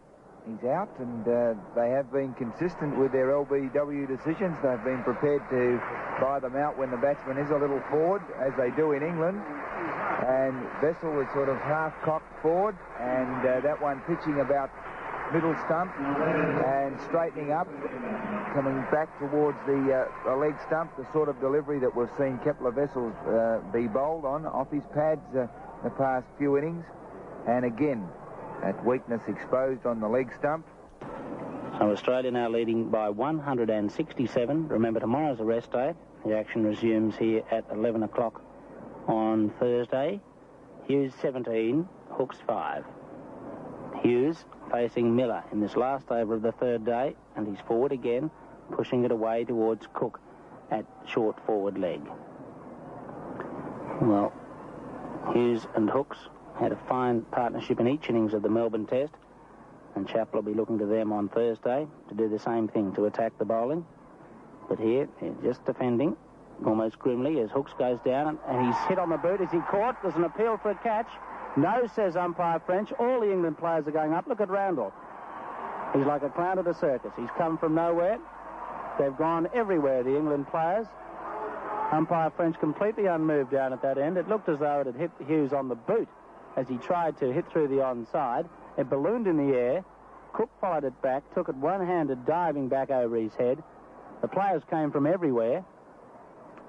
He's out, and they have been consistent with their LBW decisions. They've been prepared to buy them out when the batsman is a little forward, as they do in England. And Wessel was sort of half-cocked forward, and that one pitching about middle stump and straightening up, coming back towards the leg stump, the sort of delivery that we've seen Kepler Wessels be bowled on off his pads the past few innings. And again, that weakness exposed on the leg stump. So Australia now leading by 167. Remember, tomorrow's a rest day. The action resumes here at 11 o'clock on Thursday. Hughes 17, Hooks 5. Hughes facing Miller in this last over of the third day, and he's forward again, pushing it away towards Cook at short forward leg. Well, Hughes and Hooks had a fine partnership in each innings of the Melbourne Test, and Chappell will be looking to them on Thursday to do the same thing, to attack the bowling. But here, they're just defending almost grimly as Hooks goes down, and he's hit on the boot. Is he caught? There's an appeal for a catch. No, says umpire French. All the England players are going up. Look at Randall. He's like a clown at a circus. He's come from nowhere. They've gone everywhere, the England players. Umpire French completely unmoved down at that end. It looked as though it had hit Hughes on the boot as he tried to hit through the onside. It ballooned in the air. Cook followed it back, took it one-handed, diving back over his head. The players came from everywhere,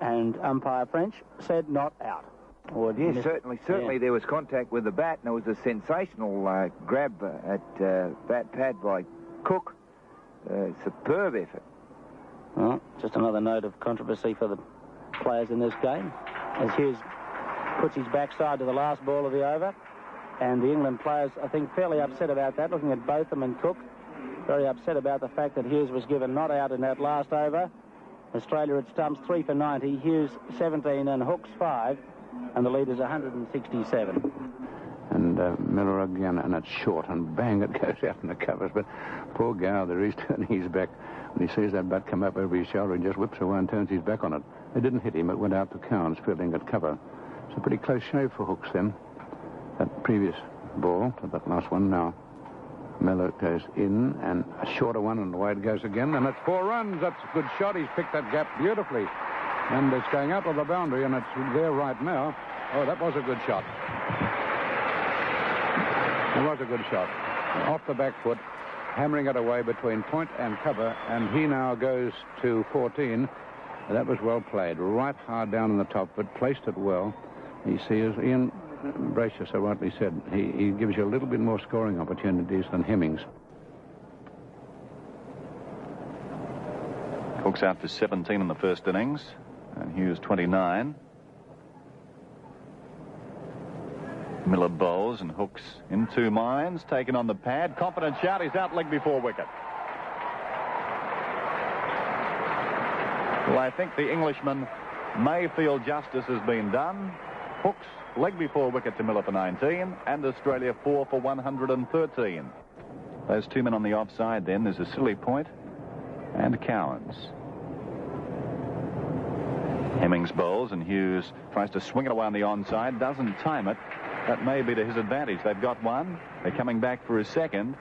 and umpire French said not out. Well, yes, certainly there was contact with the bat, and there was a sensational grab at bat pad by Cook. Superb effort. Well, just another note of controversy for the players in this game, as Hughes puts his backside to the last ball of the over, and the England players, I think, fairly upset about that, looking at Botham and Cook. Very upset about the fact that Hughes was given not out in that last over. Australia at stumps 3 for 90, Hughes 17 and Hooks 5, and the lead is 167. And Miller again, and it's short, and bang, it goes out in the covers. But poor Gow, there he's turning his back. When he sees that bat come up over his shoulder, he just whips away and turns his back on it. It didn't hit him, it went out to Cowan's, fielding at cover. It's a pretty close shave for Hooks then. That previous ball to that last one now. Miller goes in, and a shorter one, and away it goes again, and it's 4 runs. That's a good shot. He's picked that gap beautifully. And it's going up of the boundary, and it's there right now. Oh, that was a good shot. It was a good shot. Off the back foot, hammering it away between point and cover, and he now goes to 14. That was well played. Right hard down in the top, but placed it well. You see, as Ian Brasher so rightly said, he gives you a little bit more scoring opportunities than Hemmings. Hooks out for 17 in the first innings, and Hughes 29. Miller bowls, and Hooks in 2 minds, taken on the pad. Confident shout, he's out leg before wicket. Well, I think the Englishman may feel justice has been done. Hooks leg before wicket to Miller for 19, and Australia 4 for 113. Those 2 men on the offside then, there's a silly point, and Cowans. Hemmings bowls, and Hughes tries to swing it away on the onside, doesn't time it. That may be to his advantage. They've got one. They're coming back for his second,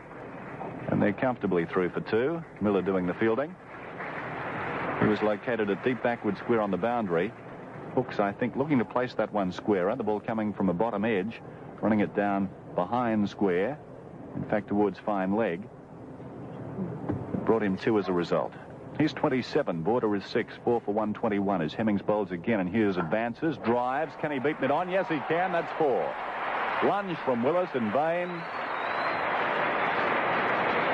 and they're comfortably through for 2. Miller doing the fielding. He was located at deep backward square on the boundary. Hooks, I think, looking to place that one squarer. The ball coming from a bottom edge, running it down behind square, in fact, towards fine leg. It brought him 2 as a result. He's 27. Border is 6. 4 for 121 as Hemmings bowls again, and Hughes advances, drives. Can he beat mid on? Yes, he can. That's 4. Lunge from Willis in vain.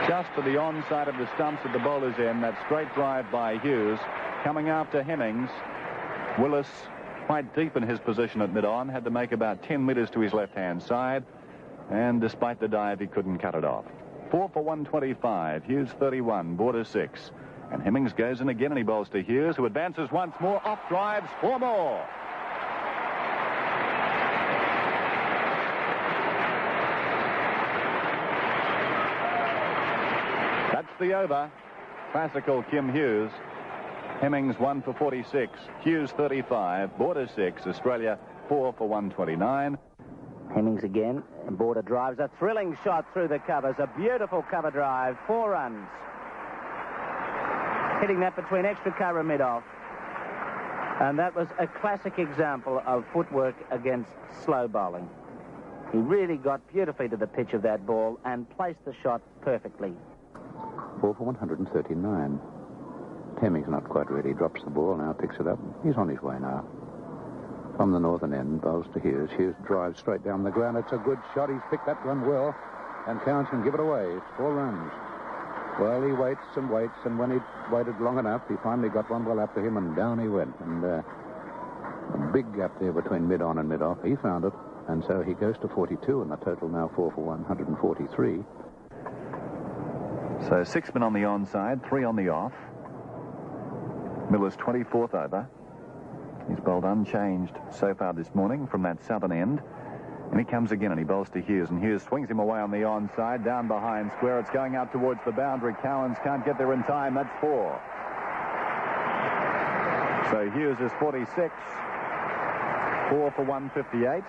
Just to the onside of the stumps at the bowler's end. That straight drive by Hughes. Coming after Hemmings. Willis quite deep in his position at mid-on, had to make about 10 metres to his left-hand side, and despite the dive, he couldn't cut it off. 4 for 125, Hughes 31, Border 6. And Hemmings goes in again, and he bowls to Hughes, who advances once more, off drives, 4 more. That's the over. Classical Kim Hughes. Hemmings 1 for 46, Hughes 35, Border 6, Australia 4 for 129. Hemmings again, and Border drives a thrilling shot through the covers. A beautiful cover drive, 4 runs. Hitting that between extra cover and mid-off. And that was a classic example of footwork against slow bowling. He really got beautifully to the pitch of that ball and placed the shot perfectly. 4 for 139. Hemmings not quite ready. Drops the ball, now picks it up. He's on his way now. From the northern end, bowls to Hughes. Hughes drives straight down the ground. It's a good shot. He's picked that one well. And Counts can give it away. It's 4 runs. Well, he waits, and when he waited long enough, he finally got one well after him, and down he went. And a big gap there between mid-on and mid-off. He found it, and so he goes to 42, and the total now 4 for 143. So 6 men on the onside, 3 on the off. Miller's 24th over. He's bowled unchanged so far this morning from that southern end. And he comes again, and he bowls to Hughes, and Hughes swings him away on the onside, down behind square. It's going out towards the boundary. Cowans can't get there in time. That's 4. So Hughes is 46. 4 for 158.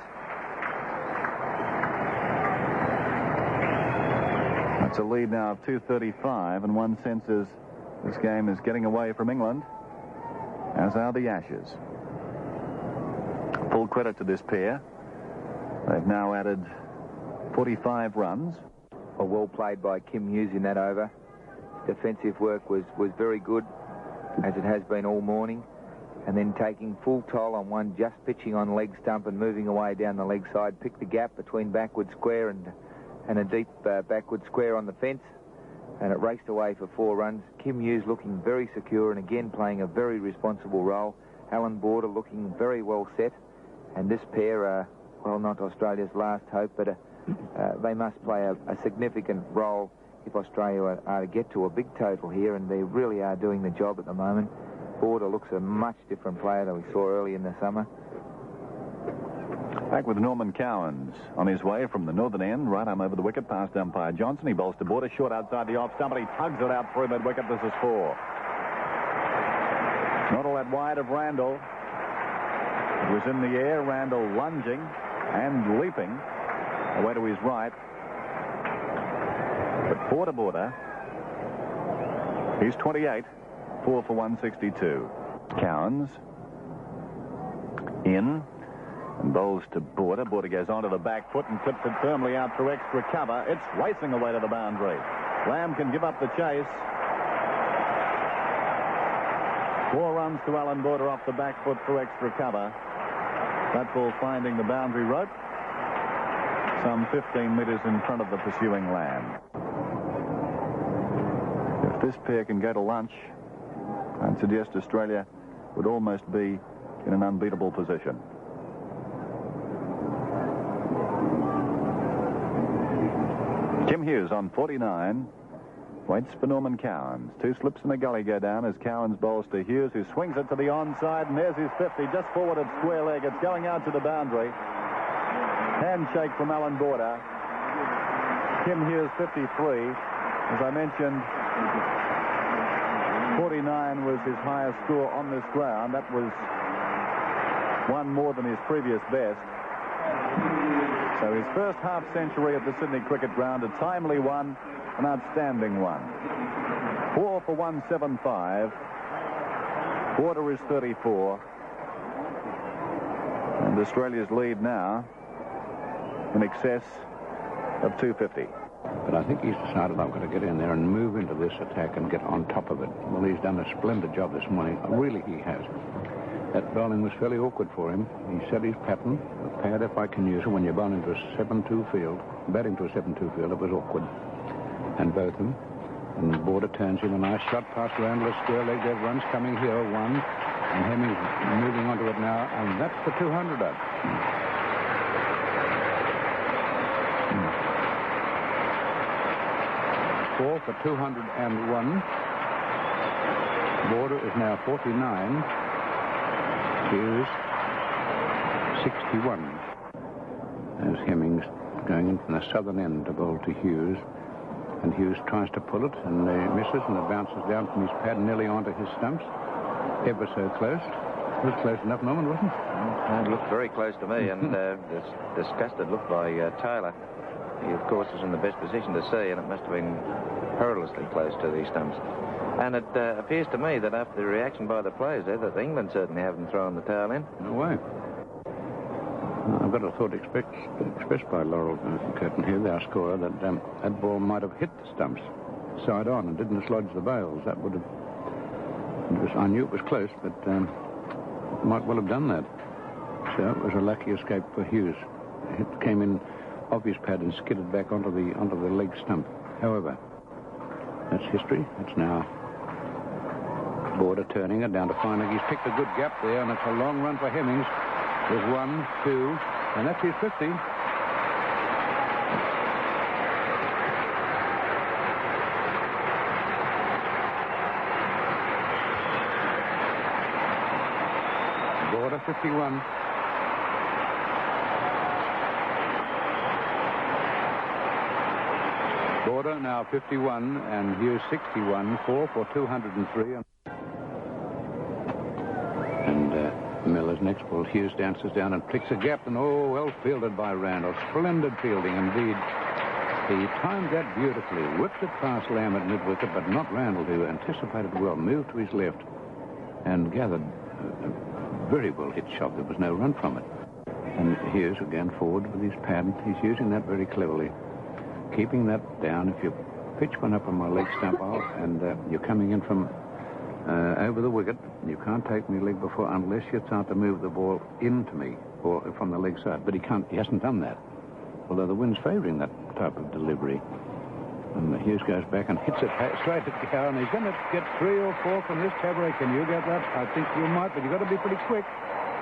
That's a lead now of 235, and one sense is this game is getting away from England, as are the Ashes. Full credit to this pair. They've now added 45 runs. Well played by Kim Hughes in that over. Defensive work was very good, as it has been all morning. And then taking full toll on one, just pitching on leg stump and moving away down the leg side. Picked the gap between backward square and a deep backward square on the fence. And it raced away for 4 runs. Kim Hughes looking very secure and again playing a very responsible role. Alan Border looking very well set. And this pair, well, not Australia's last hope, but they must play a significant role if Australia are to get to a big total here, and they really are doing the job at the moment. Border looks a much different player than we saw early in the summer. Back with Norman Cowans on his way from the northern end, right arm over the wicket, past umpire Johnson. He bowls to Border, short outside the off stump, and he tugs it out through mid-wicket. This is 4. Not all that wide of Randall. It was in the air, Randall lunging and leaping away to his right. But 4 to Border. He's 28. 4 for 162. Cowans in and bowls to Border. Border goes onto the back foot and clips it firmly out through extra cover. It's racing away to the boundary. Lamb can give up the chase. 4 runs to Alan Border off the back foot through extra cover. That ball finding the boundary rope, some 15 metres in front of the pursuing Lamb. If this pair can go to lunch, I'd suggest Australia would almost be in an unbeatable position. Kim Hughes on 49. Waits for Norman Cowans. 2 slips in the gully go down as Cowans bowls to Hughes, who swings it to the onside, and there's his 50, just forward of square leg. It's going out to the boundary. Handshake from Alan Border. Kim Hughes, 53. As I mentioned, 49 was his highest score on this ground. That was 1 more than his previous best. So his first half century at the Sydney Cricket Ground, a timely one, an outstanding one. 4 for 175. Border is 34. And Australia's lead now in excess of 250. But I think he's decided I've got to get in there and move into this attack and get on top of it. Well, he's done a splendid job this morning. Really, he has. That bowling was fairly awkward for him. He set his pattern, paired if I can use it. When you're bowling to a 7-2 field, batting to a 7-2 field, it was awkward. And both of them. And Border turns in a nice shot past Randall, square leg. There runs coming here, 1. And Hemmings moving onto it now, and that's the 200er. Four for 201. Border is now 49. Hughes 61. There's Hemmings going in from the southern end to bowl to Hughes. And Hughes tries to pull it and misses, and it bounces down from his pad nearly onto his stumps. Ever so close. It was close enough, Norman, wasn't it? It looked very close to me, and this disgusted look by Taylor. He, of course, was in the best position to see, and it must have been perilously close to these stumps. And it appears to me that after the reaction by the players there, that England certainly haven't thrown the towel in. No way. I've got a thought expressed by Laurel Curtin here, our scorer, that that ball might have hit the stumps side on and didn't dislodge the bails. That would have... I knew it was close, but might well have done that. So it was a lucky escape for Hughes. It came in off his pad and skidded back onto the leg stump. However, that's history. It's now Border turning it down to Feinig. He's picked a good gap there, and it's a long run for Hemmings. There's 1, 2, and that's his 50. Border 51. Border now 51, and Hughes 61, 4 for 203. Miller's next ball. Hughes dances down and picks a gap, and well fielded by Randall. Splendid fielding indeed. He timed that beautifully, whipped it past Lamb at mid-wicket, but not Randall, who anticipated well, moved to his left, and gathered a very well hit shot. There was no run from it. And Hughes again forward with his pad. He's using that very cleverly, keeping that down. If you pitch one up on my leg stump off, and you're coming in from over the wicket, you can't take me leg before unless you start to move the ball into me or from the leg side. But he hasn't done that, although the wind's favouring that type of delivery. And Hughes goes back and hits it straight at Gower, and he's going to get 3 or 4 from this Cabaret. Can you get that? I think you might, but you've got to be pretty quick.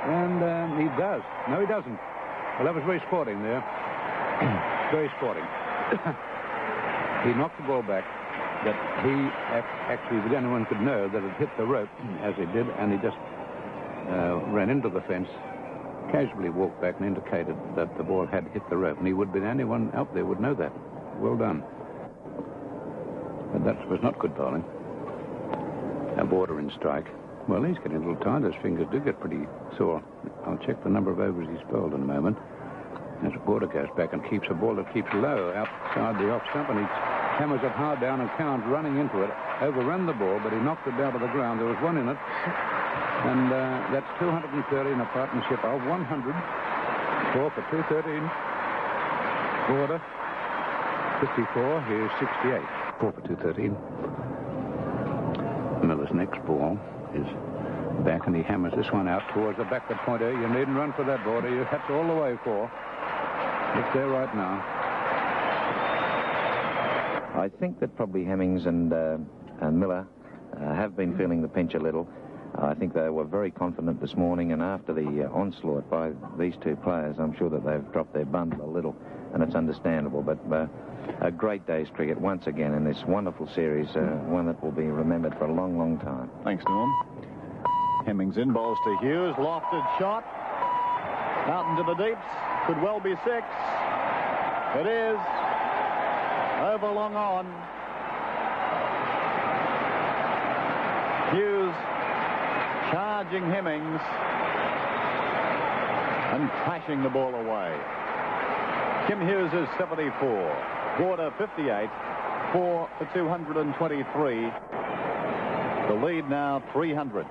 And he does. No, he doesn't. Well, that was very sporting there. Very sporting. He knocked the ball back. That he actually, if anyone could know that it hit the rope, as he did, and he just ran into the fence, casually walked back and indicated that the ball had hit the rope. And he would have been, anyone out there would know that. Well done. But that was not good bowling. A Border in strike. Well, he's getting a little tired. His fingers do get pretty sore. I'll check the number of overs he's bowled in a moment. As Border goes back and keeps a ball that keeps low outside the off stump, and he hammers it hard down, and Cowan's running into it. Overrun the ball, but he knocked it down to the ground. There was one in it. And that's 230 in a partnership of 100. 4 for 213. Border 54. Here's 68. 4 for 213. Miller's next ball is back, and he hammers this one out towards the backward pointer. You needn't run for that, Border. That's all the way for. It's there right now. I think that probably Hemmings and Miller have been feeling the pinch a little. I think they were very confident this morning, and after the onslaught by these two players, I'm sure that they've dropped their bundle a little, and it's understandable. But a great day's cricket once again in this wonderful series, one that will be remembered for a long, long time. Thanks, Norm. Hemmings in, bowls to Hughes, lofted shot, out into the deeps, could well be 6. It is. Over long on. Hughes charging Hemmings and crashing the ball away. Kim Hughes is 74. Border 58. 4 for 223. The lead now 300.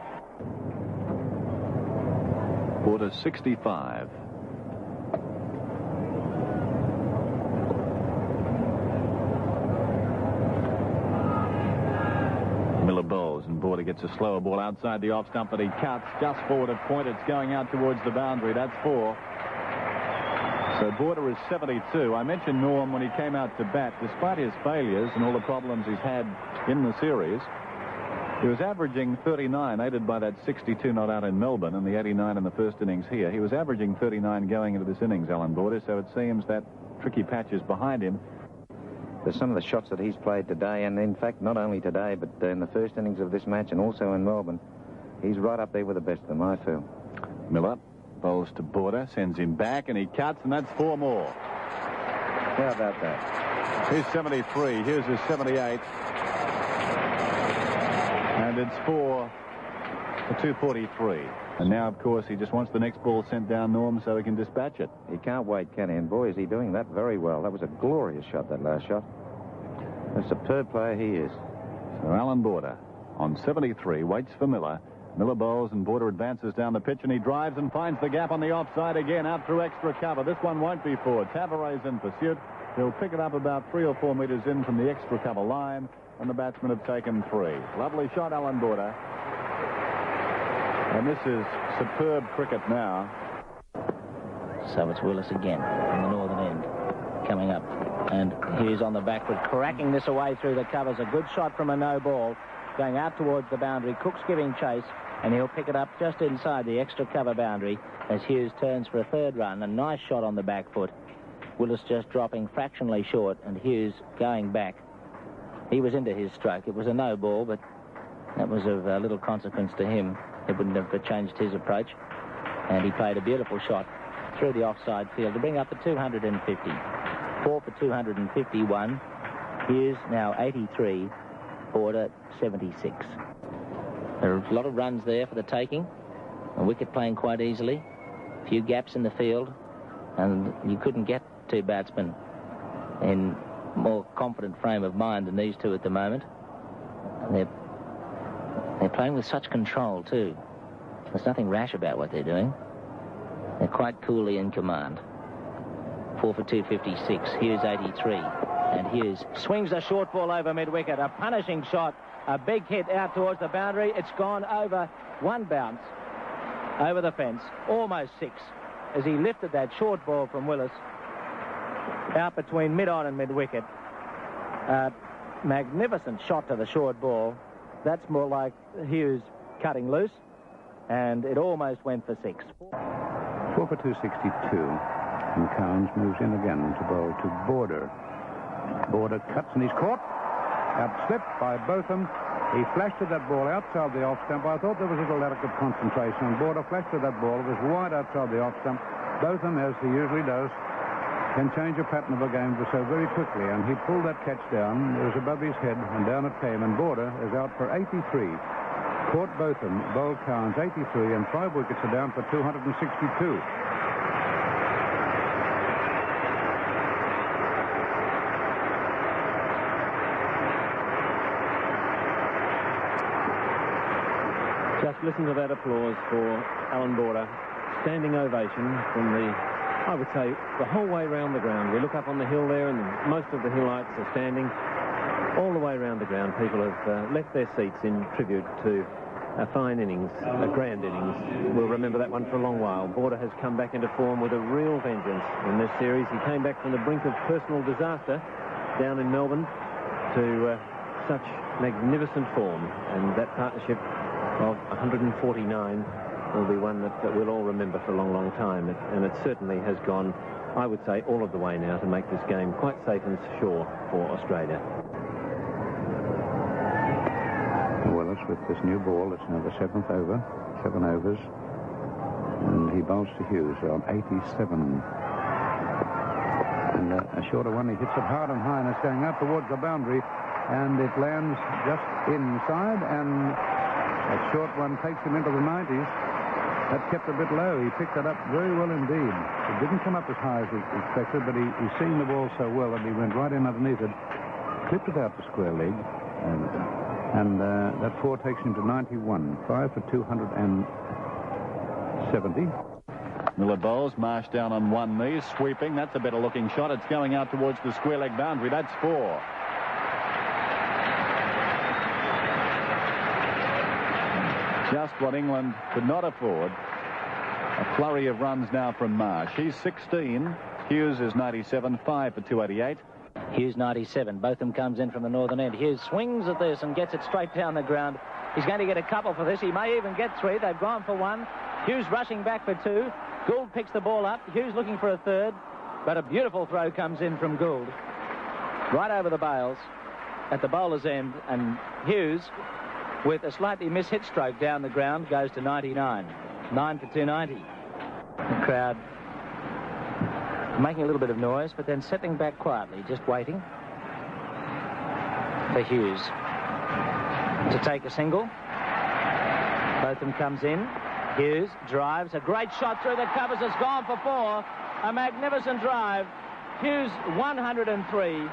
Border 65. Miller bowls, and Border gets a slower ball outside the off stump, but he cuts just forward of point. It's going out towards the boundary. That's 4. So Border is 72. I mentioned Norm when he came out to bat, despite his failures and all the problems he's had in the series, He was averaging 39, aided by that 62 not out in Melbourne and the 89 in the first innings here. He was averaging 39 going into this innings, Alan Border, so it seems that tricky patch is behind him. There's some of the shots that he's played today, and in fact, not only today, but in the first innings of this match and also in Melbourne, he's right up there with the best of them, I feel. Miller bowls to Border, sends him back, and he cuts, and that's 4 more. How about that? Here's 73. Here's his 78. And it's 4 for 243. And now, of course, he just wants the next ball sent down, Norm, so he can dispatch it. He can't wait, can he? And boy, is he doing that very well. That was a glorious shot, that last shot. A superb player he is. So Alan Border on 73 waits for Miller. Miller bowls and Border advances down the pitch, and he drives and finds the gap on the offside again, out through extra cover. This one won't be for. Tavares in pursuit. He'll pick it up about 3 or 4 meters in from the extra cover line, and the batsmen have taken 3. Lovely shot, Alan Border. And this is superb cricket now. So it's Willis again from the northern end coming up. And Hughes on the back foot, cracking this away through the covers. A good shot from a no ball going out towards the boundary. Cook's giving chase, and he'll pick it up just inside the extra cover boundary as Hughes turns for a third run. A nice shot on the back foot. Willis just dropping fractionally short, and Hughes going back. He was into his stroke. It was a no ball, but that was of little consequence to him. It wouldn't have changed his approach. And he played a beautiful shot through the offside field to bring up the 250. 4 for 251. Hughes now 83. Border 76. There are a lot of runs there for the taking. A wicket playing quite easily. A few gaps in the field. And you couldn't get 2 batsmen in more confident frame of mind than these 2 at the moment. And they're playing with such control, too. There's nothing rash about what they're doing. They're quite coolly in command. 4 for 256. Hughes 83. And Hughes swings a short ball over mid-wicket. A punishing shot. A big hit out towards the boundary. It's gone over one bounce. Over the fence. Almost 6. As he lifted that short ball from Willis out between mid-on and mid-wicket. Magnificent shot to the short ball. That's more like Hughes cutting loose, and it almost went for 6. 4 for 262, and Cowens moves in again to bowl to Border. Border cuts, and he's caught. Outslipped by Botham. He flashed to that ball outside the off stump. I thought there was a little lack of concentration, and Border flashed to that ball. It was wide outside the off stump. Botham, as he usually does, can change a pattern of a game so very quickly, and he pulled that catch down. It was above his head, and down it came, and Border is out for 83. Caught Botham, bowled Cowens 83, and 5 wickets are down for 262. Just listen to that applause for Alan Border. Standing ovation from I would say, the whole way around the ground. We look up on the hill there, and most of the hillites are standing. All the way around the ground, people have left their seats in tribute to a fine innings, a grand innings. We'll remember that one for a long while. Border has come back into form with a real vengeance in this series. He came back from the brink of personal disaster down in Melbourne to such magnificent form, and that partnership of 149 will be one that we'll all remember for a long, long time. And it certainly has gone, I would say, all of the way now to make this game quite safe and sure for Australia. Willis with this new ball. It's now the 7th over. 7 overs. And he bowls to Hughes on 87. And a shorter one. He hits it hard and high, and it's going out towards the boundary. And it lands just inside. And a short one takes him into the 90s. That kept a bit low. He picked it up very well indeed. It didn't come up as high as he expected, but he's seen the ball so well, and he went right in underneath it, clipped it out to square leg, and that 4 takes him to 91. 5 for 270. Miller bowls, Marsh down on one knee, sweeping. That's a better looking shot. It's going out towards the square leg boundary. That's 4. Just what England could not afford. A flurry of runs now from Marsh. He's 16. Hughes is 97. 5 for 288. Hughes 97. Botham comes in from the northern end. Hughes swings at this and gets it straight down the ground He's going to get a couple for this. He may even get 3. They've gone for 1. Hughes rushing back for 2. Gould picks the ball up. Hughes looking for a 3rd. But a beautiful throw comes in from Gould. Right over the bails at the bowler's end. And Hughes, with a slightly mishit stroke down the ground, goes to 99. 9 for 290. The crowd making a little bit of noise, but then settling back quietly, just waiting for Hughes to take a single. Botham comes in. Hughes drives. A great shot through the covers. It's gone for 4. A magnificent drive. Hughes 103.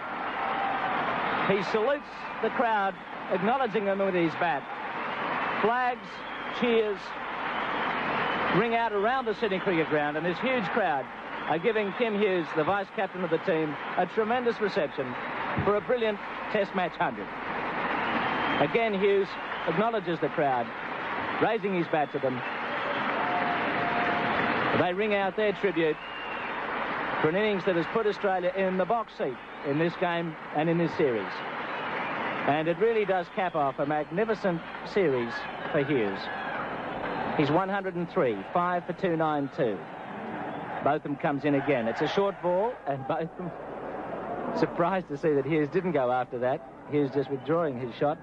He salutes the crowd, acknowledging them with his bat. Flags, cheers ring out around the Sydney Cricket Ground, and this huge crowd are giving Kim Hughes, the vice-captain of the team, a tremendous reception for a brilliant Test match 100. Again, Hughes acknowledges the crowd, raising his bat to them. They ring out their tribute for an innings that has put Australia in the box seat in this game and in this series. And it really does cap off a magnificent series for Hughes. He's 103, 5 for 292. Botham comes in again. It's a short ball, and Botham surprised to see that Hughes didn't go after that. Hughes just withdrawing his shot,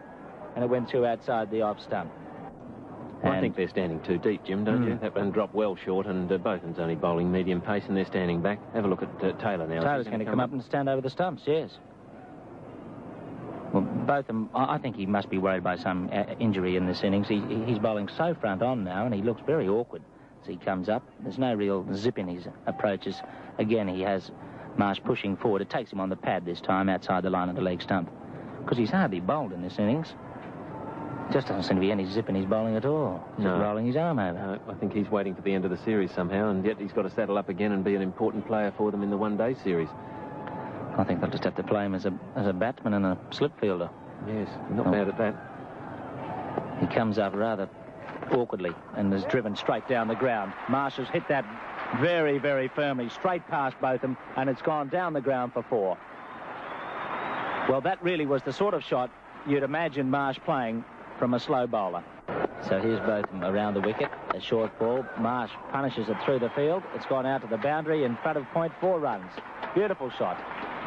and it went through outside the off stump. And I think they're standing too deep, Jim, don't you? That one dropped well short, and Botham's only bowling medium pace, and they're standing back. Have a look at Taylor now. Taylor's going to come up and stand over the stumps, yes. Well, Botham, I think he must be worried by some injury in this innings. He's bowling so front on now, and he looks very awkward as he comes up. There's no real zip in his approaches. Again, he has Marsh pushing forward. It takes him on the pad this time, outside the line of the leg stump, because he's hardly bowled in this innings. Just doesn't seem to be any zip in his bowling at all. Just rolling his arm over. I think he's waiting for the end of the series somehow, and yet he's got to saddle up again and be an important player for them in the one-day series. I think they'll just have to play him as a batsman and a slip fielder. Yes, not bad at that. He comes up rather awkwardly and is driven straight down the ground. Marsh has hit that very, very firmly, straight past Botham, and it's gone down the ground for 4. Well, that really was the sort of shot you'd imagine Marsh playing from a slow bowler. So here's Botham around the wicket. A short ball. Marsh punishes it through the field. It's gone out to the boundary in front of point. 4 runs. Beautiful shot.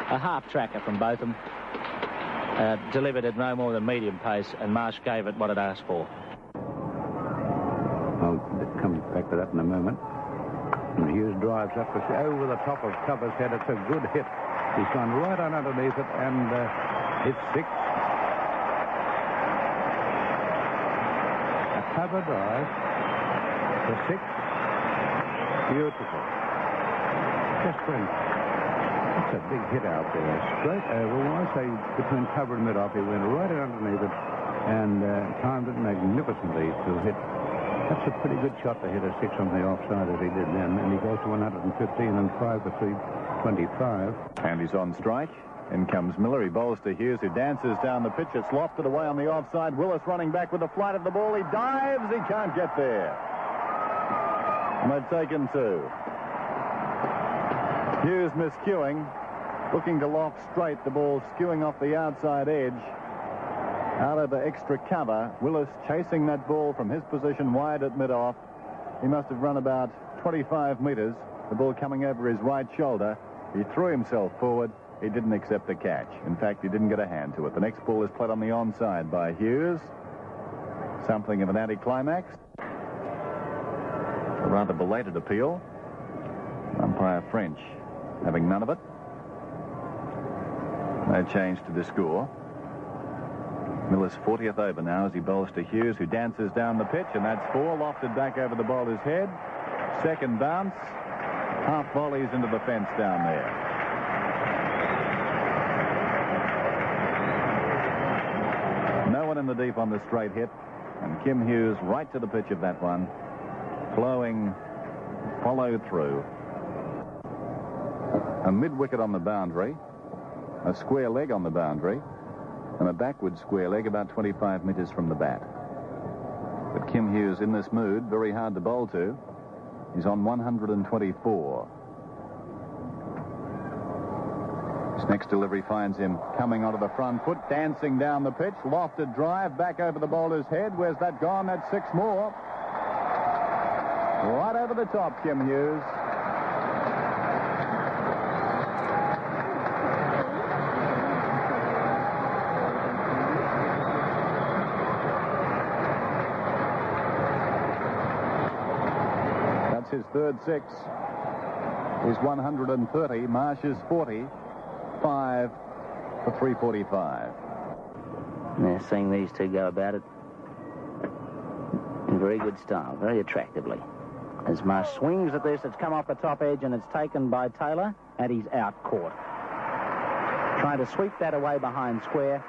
A half-tracker from Botham. Delivered at no more than medium pace, and Marsh gave it what it asked for. I'll come back to that in a moment. And Hughes drives up over the top of Cover's head. It's a good hit. He's gone right on underneath it, and it's 6. A cover drive for 6. Beautiful. Just brilliant. That's a big hit out there. Straight over. When I say between cover and mid-off, he went right underneath it and timed it magnificently to hit. That's a pretty good shot to hit a 6 on the offside as he did then. And he goes to 115 and 5 for 325. And he's on strike. In comes Miller. He bowls to Hughes, who dances down the pitch. It's lofted away on the offside. Willis running back with the flight of the ball. He dives. He can't get there. And they've taken 2. Hughes miscuing, looking to loft straight. The ball skewing off the outside edge. Out of the extra cover. Willis chasing that ball from his position wide at mid-off. He must have run about 25 metres. The ball coming over his right shoulder. He threw himself forward. He didn't accept the catch. In fact, he didn't get a hand to it. The next ball is played on the onside by Hughes. Something of an anticlimax. A rather belated appeal. Umpire French having none of it. No change to the score. Miller's 40th over now as he bowls to Hughes, who dances down the pitch, and that's 4 lofted back over the bowler's head. Second bounce. Half volleys into the fence down there. No one in the deep on the straight hit, and Kim Hughes right to the pitch of that one. Flowing, followed through. A mid-wicket on the boundary, a square leg on the boundary, and a backward square leg about 25 metres from the bat. But Kim Hughes in this mood, very hard to bowl to. He's on 124. His next delivery finds him coming onto the front foot, dancing down the pitch, lofted drive, back over the bowler's head. Where's that gone? That's 6 more. Right over the top, Kim Hughes. That's his third 6. He's 130. Marsh is 40. 5 for 345. They're seeing these two go about it in very good style, very attractively. As Marsh swings at this, it's come off the top edge and it's taken by Taylor, and he's out caught. Trying to sweep that away behind square.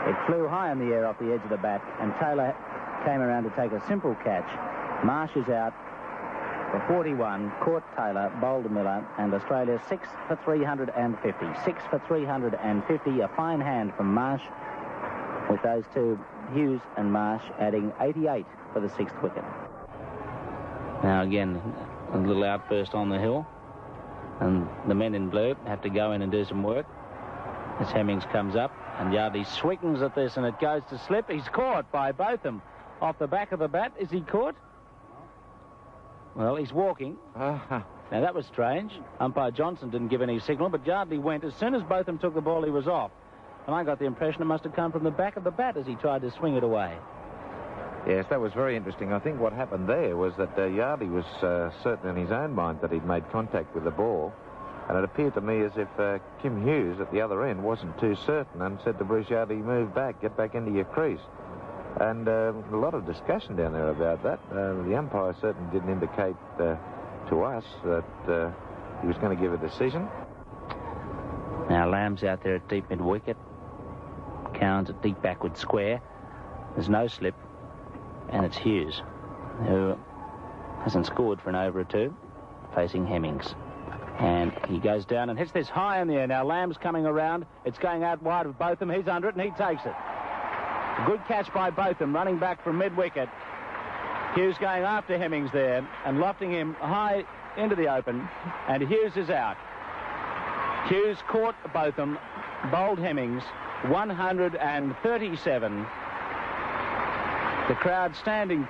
It flew high in the air off the edge of the bat, and Taylor came around to take a simple catch. Marsh is out for 41, caught Taylor, bowled Miller, and Australia 6 for 350. 6 for 350, a fine hand from Marsh, with those two, Hughes and Marsh, adding 88 for the 6th wicket. Now again, a little outburst on the hill, and the men in blue have to go in and do some work. As Hemmings comes up, and Yardley swings at this, and it goes to slip. He's caught by Botham off the back of the bat. Is he caught? Well, he's walking. Now, that was strange. Umpire Johnson didn't give any signal, but Yardley went. As soon as Botham took the ball, he was off. And I got the impression it must have come from the back of the bat as he tried to swing it away. Yes, that was very interesting. I think what happened there was that Yardley was certain in his own mind that he'd made contact with the ball. And it appeared to me as if Kim Hughes at the other end wasn't too certain and said to Bruce Yardley, move back, get back into your crease. And a lot of discussion down there about that. The umpire certainly didn't indicate to us that he was going to give a decision. Now Lamb's out there at deep mid-wicket. Cowan's at deep backward square. There's no slip. And it's Hughes, who hasn't scored for an over or two, facing Hemmings. And he goes down and hits this high in the air. Now Lamb's coming around. It's going out wide of Botham. He's under it and he takes it. A good catch by Botham, running back from mid-wicket. Hughes going after Hemmings there and lofting him high into the open. And Hughes is out. Hughes caught Botham, bowled Hemmings, 137. The crowd standing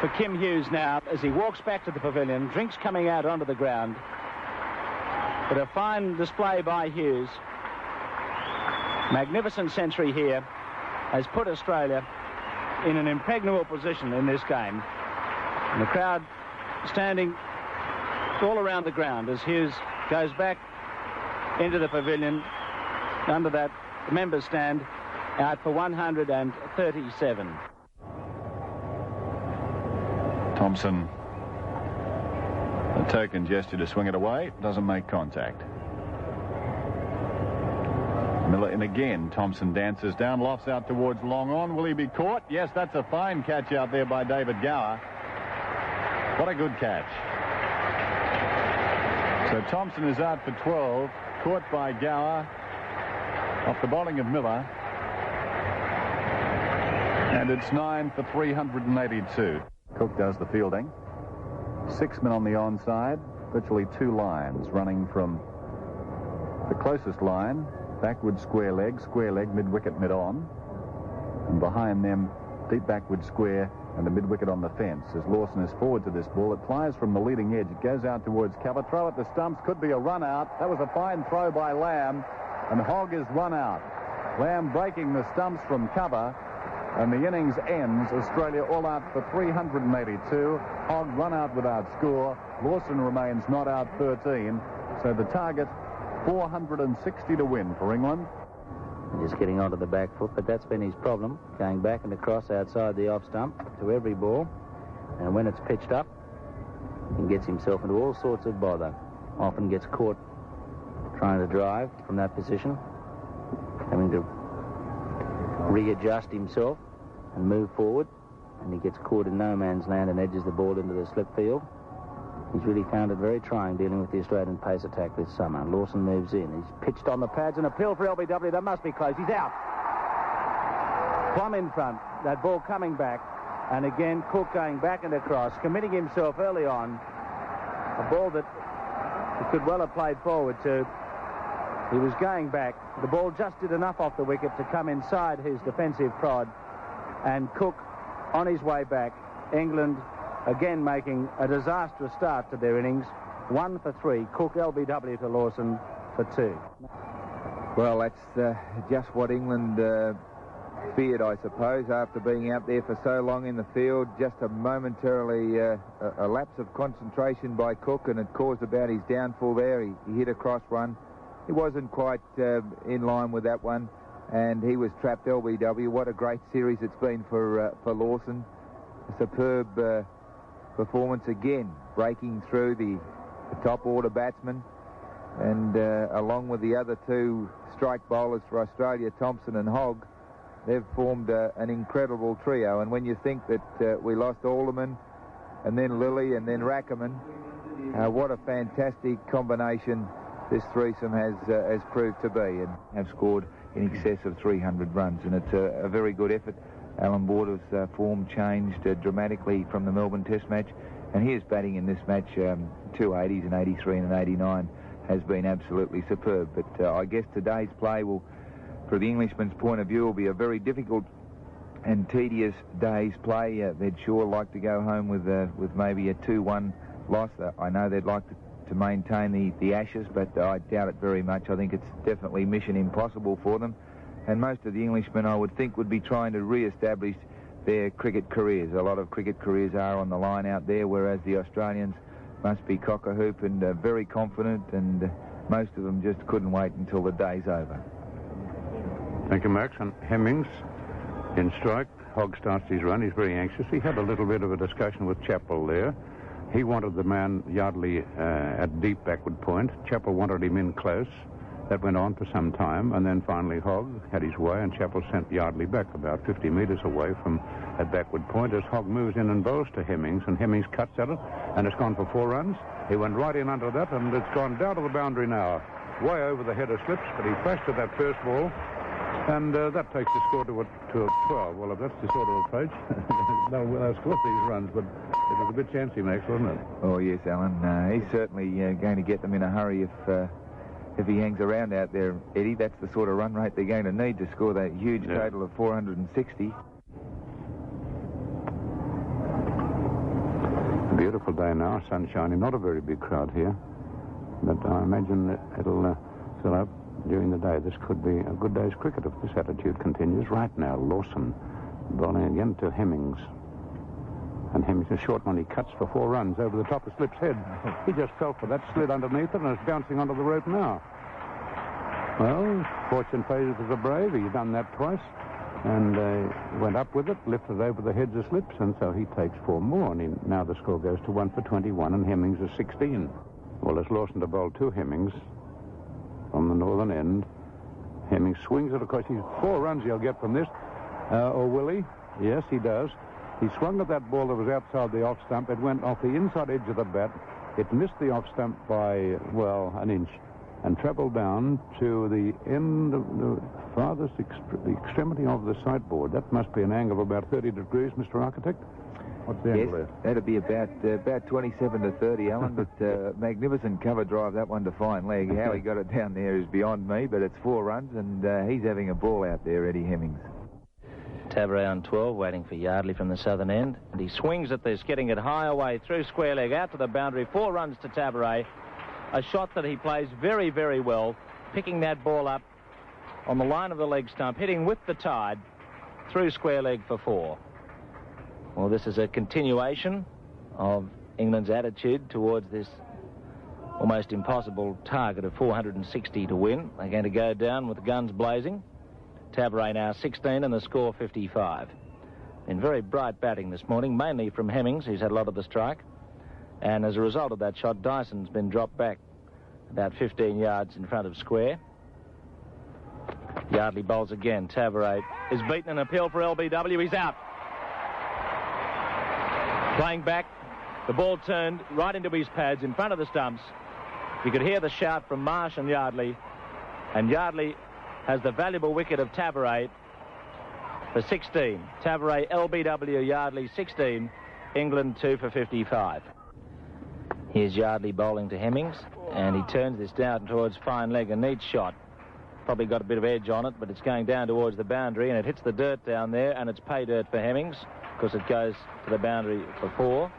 for Kim Hughes now as he walks back to the pavilion, drinks coming out onto the ground. But a fine display by Hughes. Magnificent century here has put Australia in an impregnable position in this game. And the crowd standing all around the ground as Hughes goes back into the pavilion under that members' stand, out for 137. Thompson, a token gesture to swing it away, doesn't make contact. Miller in again. Thompson dances down, lofts out towards long on. Will he be caught? Yes, that's a fine catch out there by David Gower. What a good catch. So Thompson is out for 12, caught by Gower off the bowling of Miller. And it's 9 for 382. Cook does the fielding. 6 men on the onside, virtually 2 lines running from the closest line, backward square leg, mid-wicket, mid-on. And behind them, deep backward square and the mid-wicket on the fence. As Lawson is forward to this ball, it flies from the leading edge. It goes out towards cover. Throw at the stumps. Could be a run out. That was a fine throw by Lamb. And Hogg is run out. Lamb breaking the stumps from cover. And the innings ends. Australia all out for 382. Hogg run out without score. Lawson remains not out 13. So the target, 460 to win for England. Just getting onto the back foot, but that's been his problem, going back and across outside the off stump to every ball. And when it's pitched up, he gets himself into all sorts of bother. Often gets caught trying to drive from that position, having to readjust himself and move forward, and he gets caught in no man's land and edges the ball into the slip field. He's really found it very trying dealing with the Australian pace attack this summer. Lawson moves in. He's pitched on the pads. An appeal for LBW. That must be close. He's out. Plumb in front. That ball coming back. And again, Cook going back and across, committing himself early on. A ball that he could well have played forward to. He was going back. The ball just did enough off the wicket to come inside his defensive prod. And Cook on his way back. England again making a disastrous start to their innings. 1 for 3. Cook LBW to Lawson for 2. Well, that's just what England feared, I suppose, after being out there for so long in the field. Just a momentarily a lapse of concentration by Cook, and it caused about his downfall there. He hit a cross run. He wasn't quite in line with that one, and he was trapped LBW. What a great series it's been for Lawson. A superb performance again, breaking through the top order batsman, and along with the other two strike bowlers for Australia, Thompson and Hogg, they've formed an incredible trio. And when you think that we lost Alderman and then Lilly and then Rackerman, what a fantastic combination this threesome has proved to be, and have scored in excess of 300 runs, and it's a very good effort. Alan Border's form changed dramatically from the Melbourne Test match, and his batting in this match, 280s and 83 and an 89, has been absolutely superb. But I guess today's play will, for the Englishman's point of view, will be a very difficult and tedious day's play. They'd sure like to go home with maybe a 2-1 loss. I know they'd like to maintain the Ashes, but I doubt it very much. I think it's definitely mission impossible for them. And most of the Englishmen, I would think, would be trying to re-establish their cricket careers. A lot of cricket careers are on the line out there, whereas the Australians must be cock-a-hoop and very confident, and most of them just couldn't wait until the day's over. Thank you, Max. And Hemmings in strike. Hogg starts his run. He's very anxious. He had a little bit of a discussion with Chappell there. He wanted the man Yardley at deep backward point. Chappell wanted him in close. That went on for some time, and then finally Hogg had his way, and Chappell sent Yardley back about 50 metres away from that backward point as Hogg moves in and bowls to Hemmings, and Hemmings cuts at it, and it's gone for 4 runs. He went right in under that, and it's gone down to the boundary now, way over the head of slips, but he flashed at that first ball, and that takes the score to a 12. Well, if that's the sort of approach, they'll score these runs, but it was a bit chancy, Max, wasn't it? Oh, yes, Alan. He's certainly going to get them in a hurry if he hangs around out there, Eddie. That's the sort of run rate they're going to need to score that huge total of 460. A beautiful day now, sun shining, not a very big crowd here, but I imagine that it'll fill up during the day. This could be a good day's cricket if this attitude continues. Right now, Lawson bowling again to Hemmings. And Hemmings, a short one, he cuts for 4 runs over the top of Slip's head. He just fell for that, slid underneath it, and is bouncing onto the rope now. Well, fortune favours the brave. He's done that twice, and went up with it, lifted over the heads of Slips, and so he takes 4 more, and now the score goes to 1 for 21, and Hemmings is 16. Well, it's Lawson to bowl to Hemmings from the northern end. Hemmings swings it. Of course, he's 4 runs he'll get from this. Or will he? Yes, he does. He swung at that ball that was outside the off stump. It went off the inside edge of the bat. It missed the off stump by, well, an inch, and travelled down to the end of the farthest the extremity of the sideboard. That must be an angle of about 30 degrees, Mr. Architect. What's the angle there? That'd be about 27 to 30, Alan, but magnificent cover drive, that one to fine leg. How he got it down there is beyond me, but it's 4 runs, and he's having a ball out there, Eddie Hemmings. Tabaret on 12, waiting for Yardley from the southern end. And he swings at this, getting it high away through square leg, out to the boundary. 4 runs to Tabaret. A shot that he plays very, very well, picking that ball up on the line of the leg stump, hitting with the tide through square leg for 4. Well, this is a continuation of England's attitude towards this almost impossible target of 460 to win. They're going to go down with the guns blazing. Tabaret now 16 and the score 55. Been very bright batting this morning, mainly from Hemmings, who's had a lot of the strike. And as a result of that shot, Dyson's been dropped back about 15 yards in front of square. Yardley bowls again. Tabaret is beaten, an appeal for LBW. He's out. Playing back, the ball turned right into his pads in front of the stumps. You could hear the shout from Marsh and Yardley has the valuable wicket of Tabaret for 16. Tabaret, LBW, Yardley 16, England 2 for 55. Here's Yardley bowling to Hemmings, And he turns this down towards fine leg, a neat shot. Probably got a bit of edge on it, but it's going down towards the boundary, and it hits the dirt down there, and it's pay dirt for Hemmings, because it goes to the boundary for 4.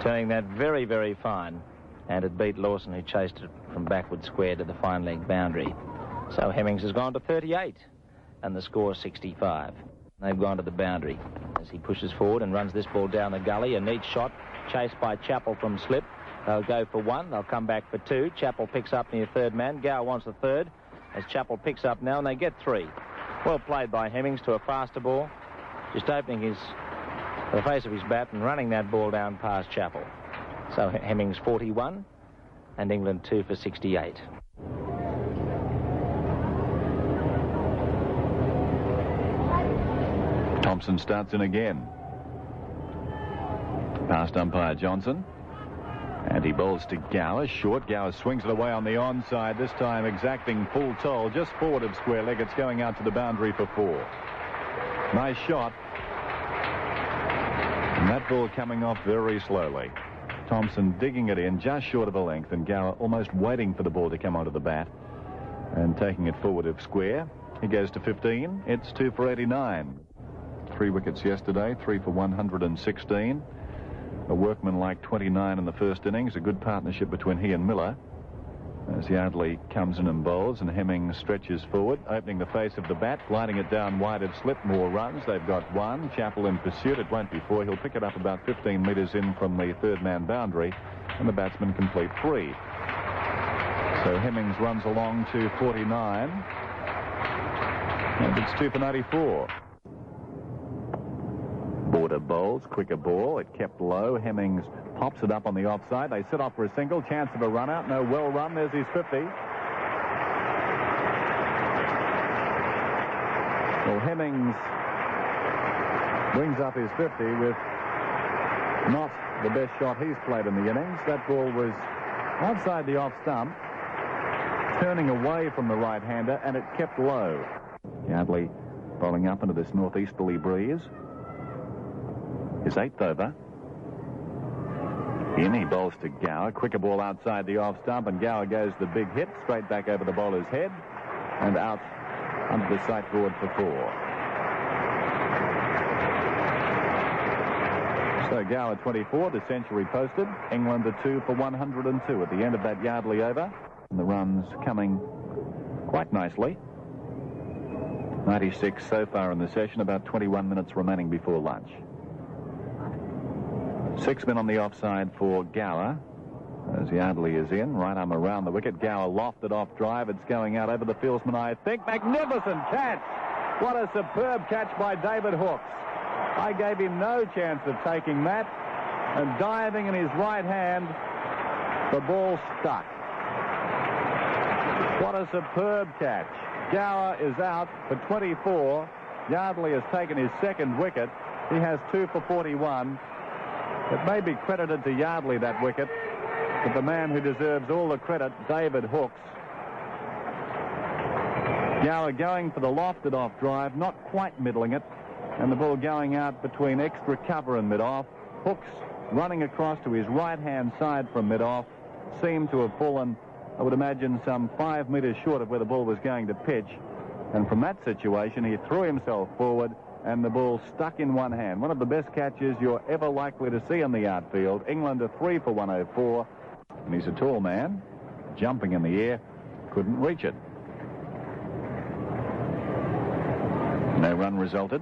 Turning that very, very fine, and it beat Lawson, who chased it from backward square to the fine leg boundary. So Hemmings has gone to 38, and the score 65. They've gone to the boundary as he pushes forward and runs this ball down the gully. A neat shot, chased by Chappell from slip. They'll go for 1. They'll come back for 2. Chappell picks up near third man. Gow wants the third as Chappell picks up now, and they get 3. Well played by Hemmings to a faster ball. Just opening the face of his bat and running that ball down past Chappell. So Hemmings 41 and England 2 for 68. Thompson starts in again. Past umpire Johnson. And he bowls to Gower. Short. Gower swings it away on the onside, this time exacting full toll just forward of square leg. It's going out to the boundary for 4. Nice shot. And that ball coming off very slowly. Thompson digging it in just short of a length, and Gower almost waiting for the ball to come onto the bat and taking it forward of square. He goes to 15. It's 2 for 89. 3 wickets yesterday, 3 for 116. A workman-like 29 in the first innings. A good partnership between he and Miller. As Yardley comes in and bowls, and Hemmings stretches forward, opening the face of the bat, gliding it down wide of slip. More runs. They've got 1. Chappell in pursuit. It won't be 4. He'll pick it up about 15 metres in from the third man boundary, and the batsman complete 3. So Hemmings runs along to 49, and it's 2 for 94. Border bowls, quicker ball. It kept low. Hemmings pops it up on the offside. They set off for a single. Chance of a run out. No, well run. There's his 50. Well, Hemmings brings up his 50 with not the best shot he's played in the innings. That ball was outside the off stump, turning away from the right-hander, and it kept low. Yardley bowling up into this northeasterly breeze. His 8th over. In he bowls to Gower. Quicker ball outside the off stump, and Gower goes the big hit straight back over the bowler's head and out under the sight board for 4. So Gower 24, the century posted. England are 2 for 102 at the end of that Yardley over. And the runs coming quite nicely. 96 so far in the session, about 21 minutes remaining before lunch. 6 men on the offside for Gower as Yardley is in. Right arm around the wicket. Gower lofted off drive. It's going out over the fieldsman, I think. Magnificent catch. What a superb catch by David Hooks. I gave him no chance of taking that. And diving in his right hand, the ball stuck. What a superb catch. Gower is out for 24. Yardley has taken his 2nd wicket. He has 2 for 41. It may be credited to Yardley, that wicket, but the man who deserves all the credit, David Hooks. Gower going for the lofted off drive, not quite middling it, and the ball going out between extra cover and mid-off. Hooks running across to his right-hand side from mid-off seemed to have fallen, I would imagine, some 5 metres short of where the ball was going to pitch. And from that situation, he threw himself forward, and the ball stuck in one hand. One of the best catches you're ever likely to see in the outfield. England are 3 for 104, and he's a tall man, jumping in the air, couldn't reach it. No run resulted.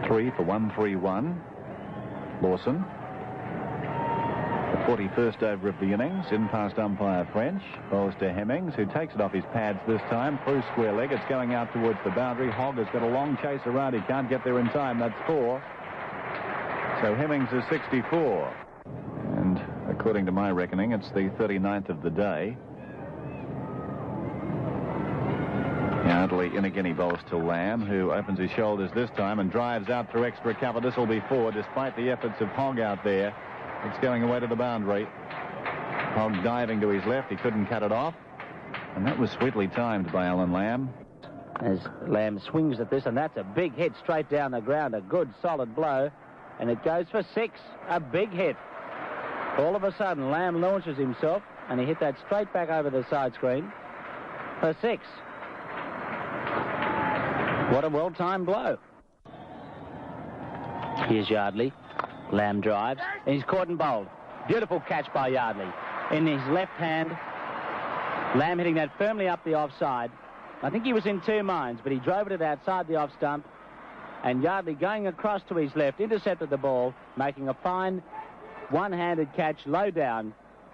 3 for 131. Lawson, the 41st over of the innings, in past umpire French, bowls to Hemmings, who takes it off his pads this time, through square leg. It's going out towards the boundary. Hogg has got a long chase around. He can't get there in time. That's 4. So Hemmings is 64. And according to my reckoning, it's the 39th of the day. Yardley in again. He bowls to Lamb, who opens his shoulders this time and drives out through extra cover. This will be 4, despite the efforts of Hogg out there. It's going away to the boundary. Hogg diving to his left. He couldn't cut it off. And that was sweetly timed by Alan Lamb. As Lamb swings at this, and that's a big hit straight down the ground. A good, solid blow. And it goes for 6. A big hit. All of a sudden, Lamb launches himself, and he hit that straight back over the side screen for 6. What a well-timed blow. Here's Yardley. Lamb drives, and he's caught and bowled. Beautiful catch by Yardley. In his left hand, Lamb hitting that firmly up the offside. I think he was in 2 minds, but he drove it outside the off stump, and Yardley going across to his left, intercepted the ball, making a fine one-handed catch low down.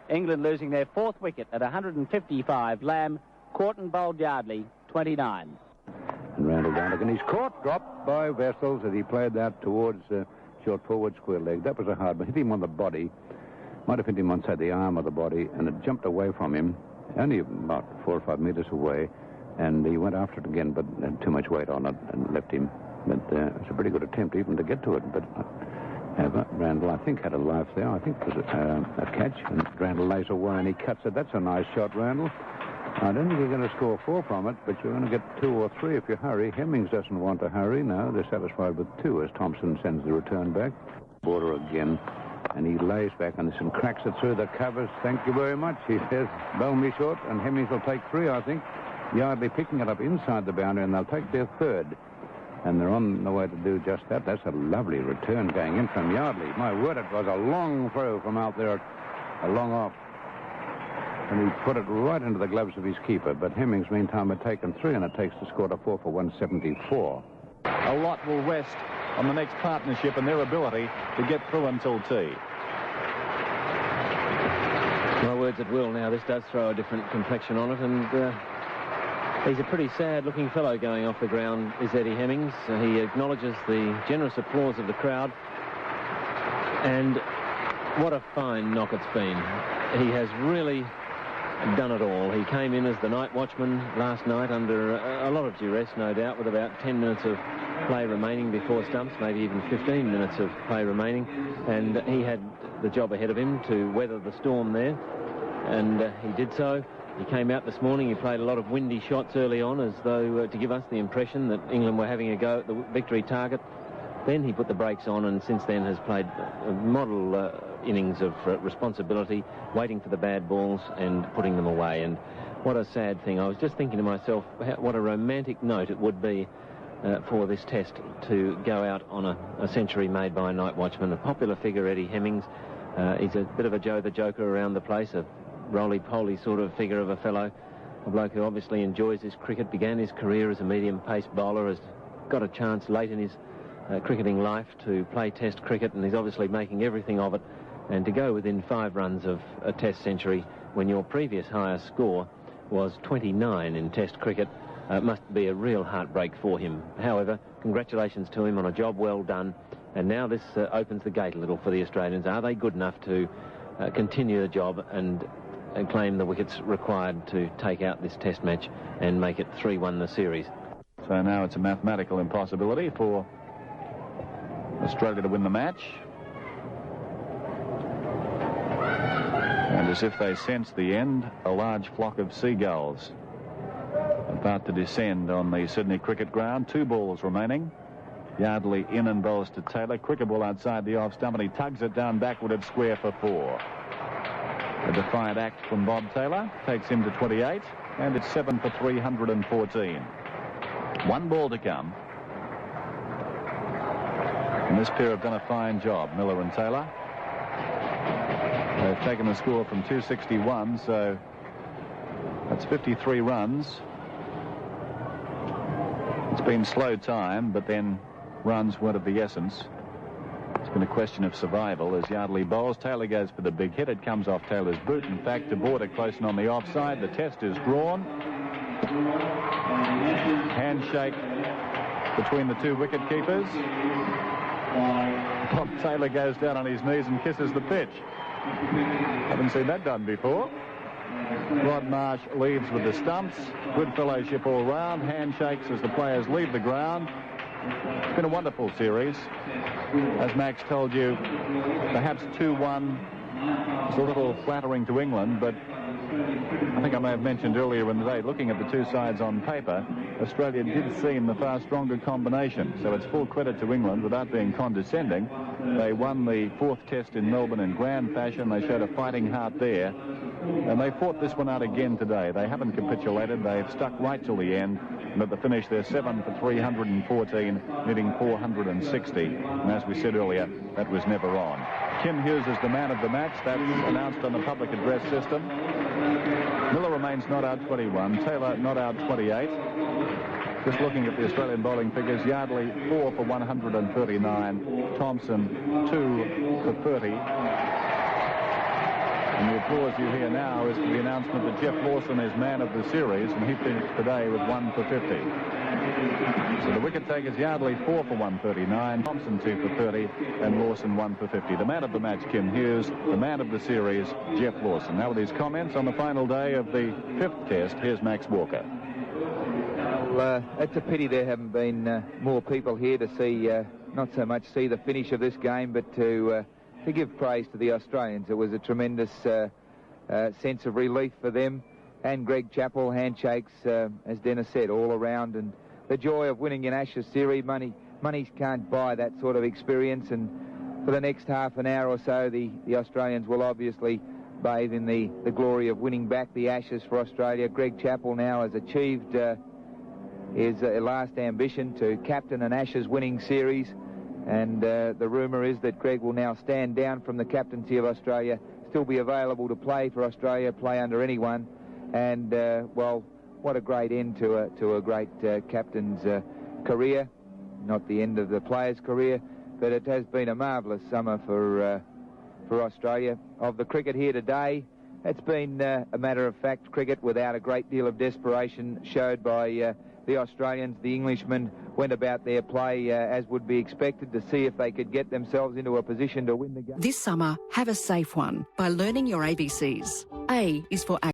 England losing their 4th wicket at 155. Lamb caught and bowled Yardley, 29. And Randall down again. He's caught, dropped by Vessels as he played that towards short forward square leg. That was a hard one. Hit him on the body. Might have hit him on, say, the arm of the body, and it jumped away from him, only about 4 or 5 meters away, and he went after it again, but had too much weight on it and left him. But it's a pretty good attempt even to get to it. But Randall, I think, had a life there. I think it was a catch, and Randall lays away and he cuts it. That's a nice shot, Randall. I don't think you're going to score 4 from it, but you're going to get 2 or 3 if you hurry. Hemmings doesn't want to hurry. No, they're satisfied with 2 as Thompson sends the return back. Border again, and he lays back and cracks it through the covers. Thank you very much, he says. Bowl me short, and Hemmings will take 3, I think. Yardley picking it up inside the boundary, and they'll take their 3rd. And they're on the way to do just that. That's a lovely return going in from Yardley. My word, it was a long throw from out there, a long off. And he put it right into the gloves of his keeper. But Hemmings, meantime, had taken 3, and it takes the score to 4 for 174. A lot will rest on the next partnership and their ability to get through until tea. My words, it will now. This does throw a different complexion on it, and he's a pretty sad-looking fellow going off the ground, is Eddie Hemmings. He acknowledges the generous applause of the crowd, and what a fine knock it's been. He has really done it all. He came in as the night watchman last night under a lot of duress, no doubt, with about 10 minutes of play remaining before stumps, maybe even 15 minutes of play remaining, and he had the job ahead of him to weather the storm there, and he did so. He came out this morning, he played a lot of windy shots early on, as though to give us the impression that England were having a go at the victory target. Then he put the brakes on, and since then has played a model innings of responsibility, waiting for the bad balls and putting them away. And what a sad thing. I was just thinking to myself, what a romantic note it would be for this test to go out on a century made by a night watchman. A popular figure, Eddie Hemmings. He's a bit of a Joe the Joker around the place, a roly-poly sort of figure of a fellow. A bloke who obviously enjoys his cricket, began his career as a medium-pace bowler, has got a chance late in his cricketing life to play test cricket, and he's obviously making everything of it. And to go within 5 runs of a test century when your previous highest score was 29 in test cricket must be a real heartbreak for him. However, congratulations to him on a job well done, and now this opens the gate a little for the Australians. Are they good enough to continue the job and claim the wickets required to take out this test match and make it 3-1 the series? So now it's a mathematical impossibility for Australia to win the match. And as if they sense the end, a large flock of seagulls about to descend on the Sydney cricket ground. 2 balls remaining. Yardley in and bowls to Taylor. Quicker ball outside the off stump, and he tugs it down backward at square for 4. A defiant act from Bob Taylor takes him to 28, and it's 7 for 314. 1 ball to come. And this pair have done a fine job, Miller and Taylor. They've taken the score from 261, so that's 53 runs. It's been slow time, but then runs weren't of the essence. It's been a question of survival as Yardley bowls. Taylor goes for the big hit. It comes off Taylor's boot. In fact, to Border close and on the offside. The test is drawn. Handshake between the 2 wicket keepers. Bob Taylor goes down on his knees and kisses the pitch. Haven't seen that done before. Rod Marsh leaves with the stumps. Good fellowship all round. Handshakes as the players leave the ground. It's been a wonderful series. As Max told you, perhaps 2-1 is a little flattering to England, but I think I may have mentioned earlier in the day, looking at the two sides on paper, Australia did seem the far stronger combination. So it's full credit to England without being condescending. They won the fourth test in Melbourne in grand fashion. They showed a fighting heart there. And they fought this one out again today. They haven't capitulated. They've stuck right till the end. And at the finish, they're 7 for 314, needing 460. And as we said earlier, that was never on. Kim Hughes is the man of the match. That's announced on the public address system. Miller remains not out 21. Taylor not out 28. Just looking at the Australian bowling figures, Yardley 4 for 139. Thompson 2 for 30. And the applause you hear now is for the announcement that Jeff Lawson is man of the series, and he finished today with 1 for 50. So the wicket takers, Yardley 4 for 139, Thompson 2 for 30, and Lawson 1 for 50. The man of the match, Kim Hughes. The man of the series, Jeff Lawson. Now with his comments on the final day of the 5th test, here's Max Walker. Well, it's a pity there haven't been more people here to see, not so much see the finish of this game, but to give praise to the Australians. It was a tremendous sense of relief for them and Greg Chappell. Handshakes, as Dennis said, all around, and the joy of winning an Ashes series. Money can't buy that sort of experience, and for the next half an hour or so, the Australians will obviously bathe in the glory of winning back the Ashes for Australia. Greg Chappell now has achieved his last ambition to captain an Ashes winning series. And the rumour is that Greg will now stand down from the captaincy of Australia, still be available to play for Australia, play under anyone. And, well, what a great end to a great captain's career. Not the end of the player's career, but it has been a marvellous summer for Australia. Of the cricket here today, it's been a matter-of-fact cricket without a great deal of desperation showed by the Australians. The Englishmen went about their play as would be expected to see if they could get themselves into a position to win the game. This summer, have a safe one by learning your ABCs. A is for